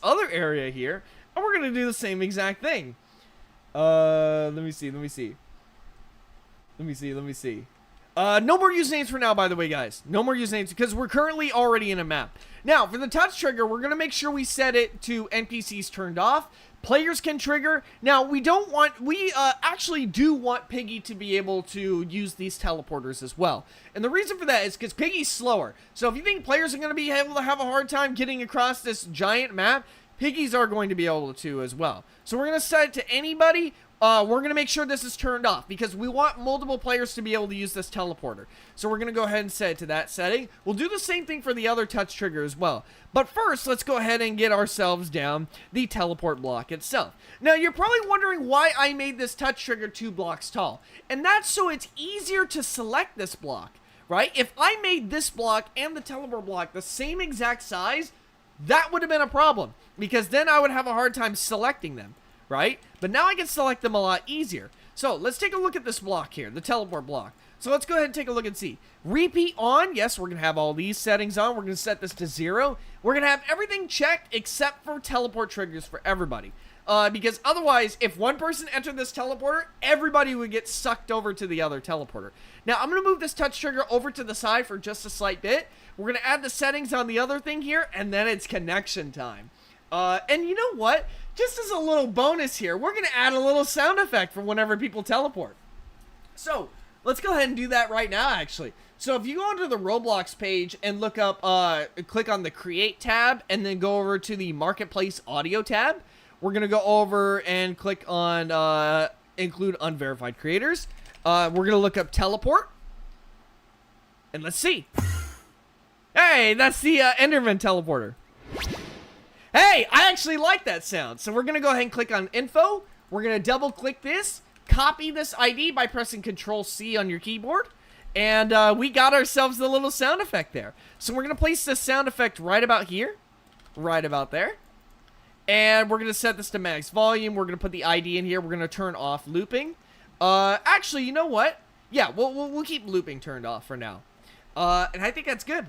other area here, and we're going to do the same exact thing. Let me see. No more usernames for now, by the way, guys. No more usernames because we're currently already in a map. Now, for the touch trigger, we're going to make sure we set it to NPCs turned off. Players can trigger. Now, we actually do want Piggy to be able to use these teleporters as well. And the reason for that is because Piggy's slower. So if you think players are going to be able to have a hard time getting across this giant map, Piggies are going to be able to as well. So we're going to set it to anybody. We're going to make sure this is turned off because we want multiple players to be able to use this teleporter. So we're going to go ahead and set it to that setting. We'll do the same thing for the other touch trigger as well. But first, let's go ahead and get ourselves down the teleport block itself. Now, you're probably wondering why I made this touch trigger 2 blocks tall. And that's so it's easier to select this block, right? If I made this block and the teleport block the same exact size, that would have been a problem because then I would have a hard time selecting them. Right? But now I can select them a lot easier. So let's take a look at this block here, the teleport block. So let's go ahead and take a look and see. Repeat on. Yes, we're going to have all these settings on. We're going to set this to 0. We're going to have everything checked except for teleport triggers for everybody. Because otherwise, if one person entered this teleporter, everybody would get sucked over to the other teleporter. Now, I'm going to move this touch trigger over to the side for just a slight bit. We're going to add the settings on the other thing here, and then it's connection time. And you know what? Just as a little bonus here, we're going to add a little sound effect for whenever people teleport. So, let's go ahead and do that right now, actually. So, if you go onto the Roblox page and look up, click on the Create tab, and then go over to the Marketplace Audio tab, we're going to go over and click on, Include Unverified Creators. We're going to look up Teleport. And let's see. Hey, that's the Enderman teleporter. Hey, I actually like that sound. So we're going to go ahead and click on Info. We're going to double click this, copy this ID by pressing Control-C on your keyboard. And we got ourselves the little sound effect there. So we're going to place this sound effect right about here. Right about there. And we're going to set this to max volume. We're going to put the ID in here. We're going to turn off looping. Actually, you know what? Yeah, we'll keep looping turned off for now. And I think that's good.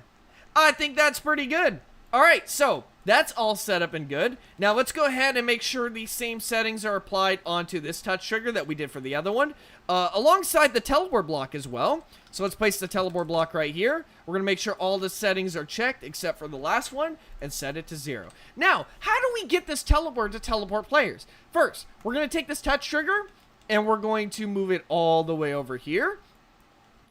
I think that's pretty good. All right, so that's all set up and good. Now let's go ahead and make sure these same settings are applied onto this touch trigger that we did for the other one, alongside the teleport block as well. So let's place the teleport block right here. We're going to make sure all the settings are checked except for the last one and set it to 0. Now, how do we get this teleport to teleport players? First, we're going to take this touch trigger and we're going to move it all the way over here.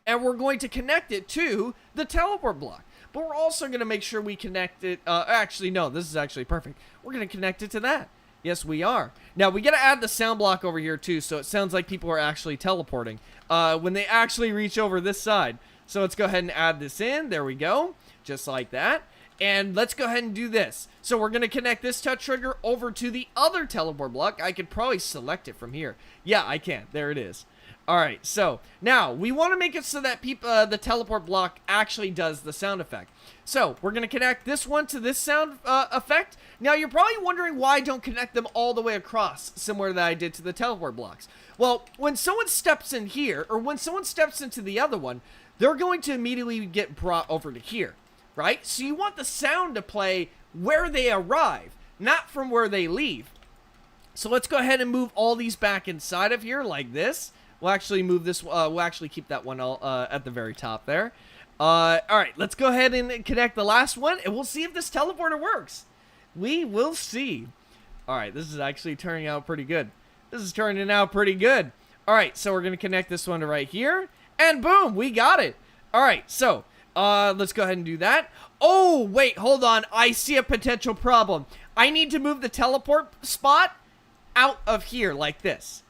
And we're going to connect it to the teleport block. But we're also going to make sure we connect it. Actually, no, this is actually perfect. We're going to connect it to that. Yes, we are. Now, we got to add the sound block over here, too, so it sounds like people are actually teleporting when they actually reach over this side. So let's go ahead and add this in. There we go. Just like that. And let's go ahead and do this. So we're going to connect this touch trigger over to the other teleport block. I could probably select it from here. Yeah, I can. There it is. Alright, so now we want to make it so that the teleport block actually does the sound effect. So we're going to connect this one to this sound effect. Now you're probably wondering why I don't connect them all the way across, similar to that I did to the teleport blocks. Well, when someone steps in here, or when someone steps into the other one, they're going to immediately get brought over to here, right? So you want the sound to play where they arrive, not from where they leave. So let's go ahead and move all these back inside of here like this. We'll actually move this, we'll actually keep that one all, at the very top there. Alright, let's go ahead and connect the last one, and we'll see if this teleporter works. We will see. Alright, this is actually turning out pretty good. This is turning out pretty good. Alright, so we're going to connect this one to right here, and boom, we got it. Alright, so, let's go ahead and do that. Oh, wait, hold on, I see a potential problem. I need to move the teleport spot out of here, like this.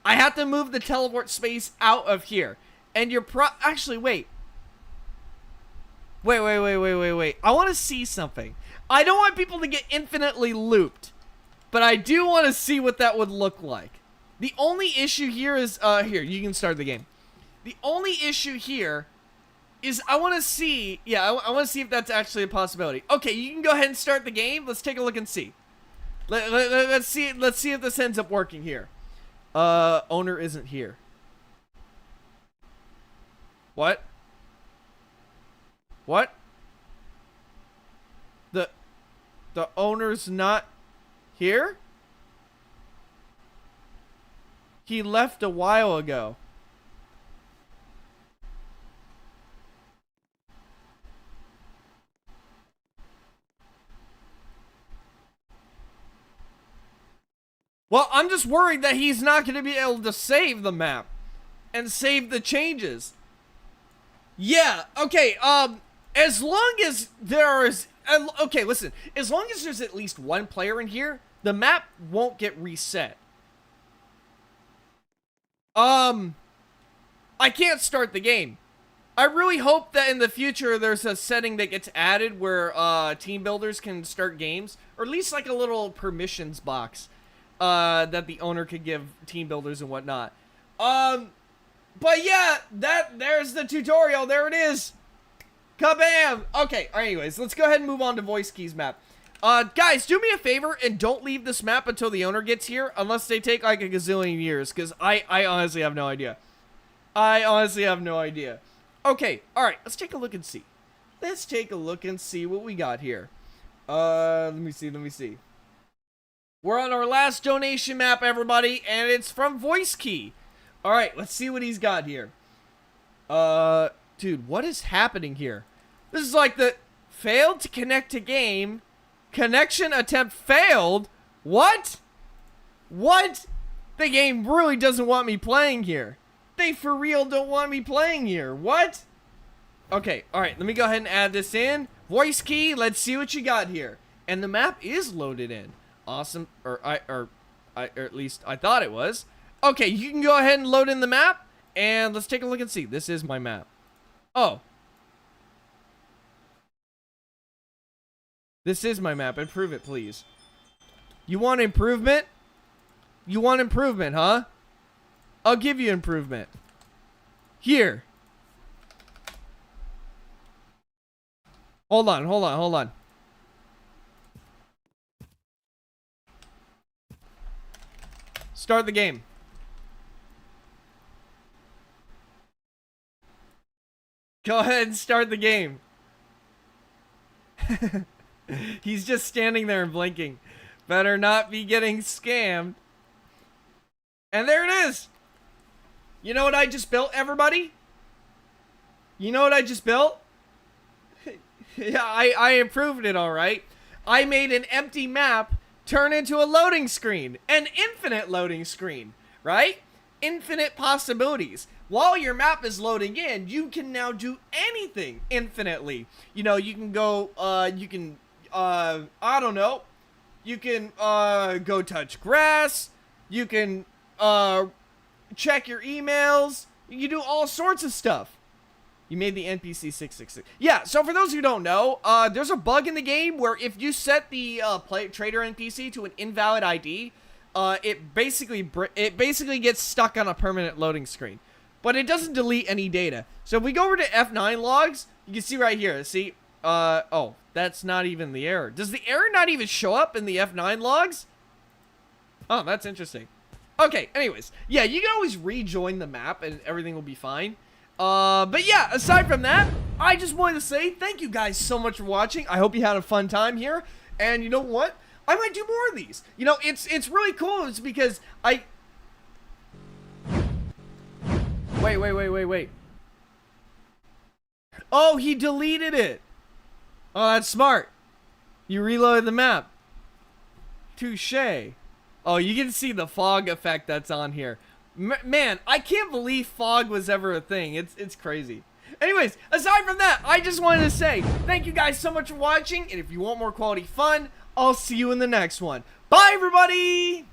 I have to move the teleport space out of here. And you're actually, wait. Wait. I want to see something. I don't want people to get infinitely looped. But I do want to see what that would look like. The only issue here is, here, you can start the game. The only issue here is I want to see, I want to see if that's actually a possibility. Okay, you can go ahead and start the game. Let's take a look and see. Let's see if this ends up working here. Owner isn't here. What? What? The owner's not here? He left a while ago. Well, I'm just worried that he's not going to be able to save the map and save the changes. Yeah, okay, as long as there is Okay, listen. As long as there's at least one player in here, the map won't get reset. I can't start the game. I really hope that in the future there's a setting that gets added where team builders can start games, or at least like a little permissions box that the owner could give team builders and whatnot. But yeah, there's the tutorial. There it is. Kabam! Okay, anyways, let's go ahead and move on to Voice Keys map. Guys, do me a favor and don't leave this map until the owner gets here, unless they take like a gazillion years, because I honestly have no idea. I honestly have no idea. Okay, alright, let's take a look and see. Let's take a look and see what we got here. Let me see. We're on our last donation map, everybody, and it's from Voice Key. Alright, let's see what he's got here. Dude, what is happening here? This is like the failed to connect to game. Connection attempt failed? What? What? The game really doesn't want me playing here. They for real don't want me playing here. What? Okay, alright, let me go ahead and add this in. Voice Key, let's see what you got here. And the map is loaded in. Awesome. Or at least I thought it was. Okay, you can go ahead and load in the map. And let's take a look and see. This is my map. Oh. This is my map. Improve it, please. You want improvement? You want improvement, huh? I'll give you improvement. Here. Hold on. Start the game. Go ahead and start the game. He's just standing there and blinking. Better not be getting scammed. And there it is. You know what I just built, everybody? You know what I just built? Yeah, I improved it, all right. I made an empty map turn into a loading screen. An infinite loading screen, right? Infinite possibilities. While your map is loading in, you can now do anything infinitely. You know, you can go, I don't know. You can, go touch grass. You can, check your emails. You can do all sorts of stuff. You made the NPC 666. Yeah, so for those who don't know, there's a bug in the game where if you set the trader NPC to an invalid ID, it basically gets stuck on a permanent loading screen. But it doesn't delete any data. So if we go over to F9 logs, you can see right here, see? Oh, that's not even the error. Does the error not even show up in the F9 logs? Oh, that's interesting. Okay, anyways. Yeah, you can always rejoin the map and everything will be fine. But yeah, aside from that, I just wanted to say thank you guys so much for watching. I hope you had a fun time here. And you know what? I might do more of these. You know, it's really cool. It's because Wait. Oh, he deleted it. Oh, that's smart. You reloaded the map. Touché. Oh, you can see the fog effect that's on here. Man, I can't believe fog was ever a thing. It's crazy. Anyways, aside from that, I just wanted to say thank you guys so much for watching. And if you want more quality fun, I'll see you in the next one. Bye, everybody!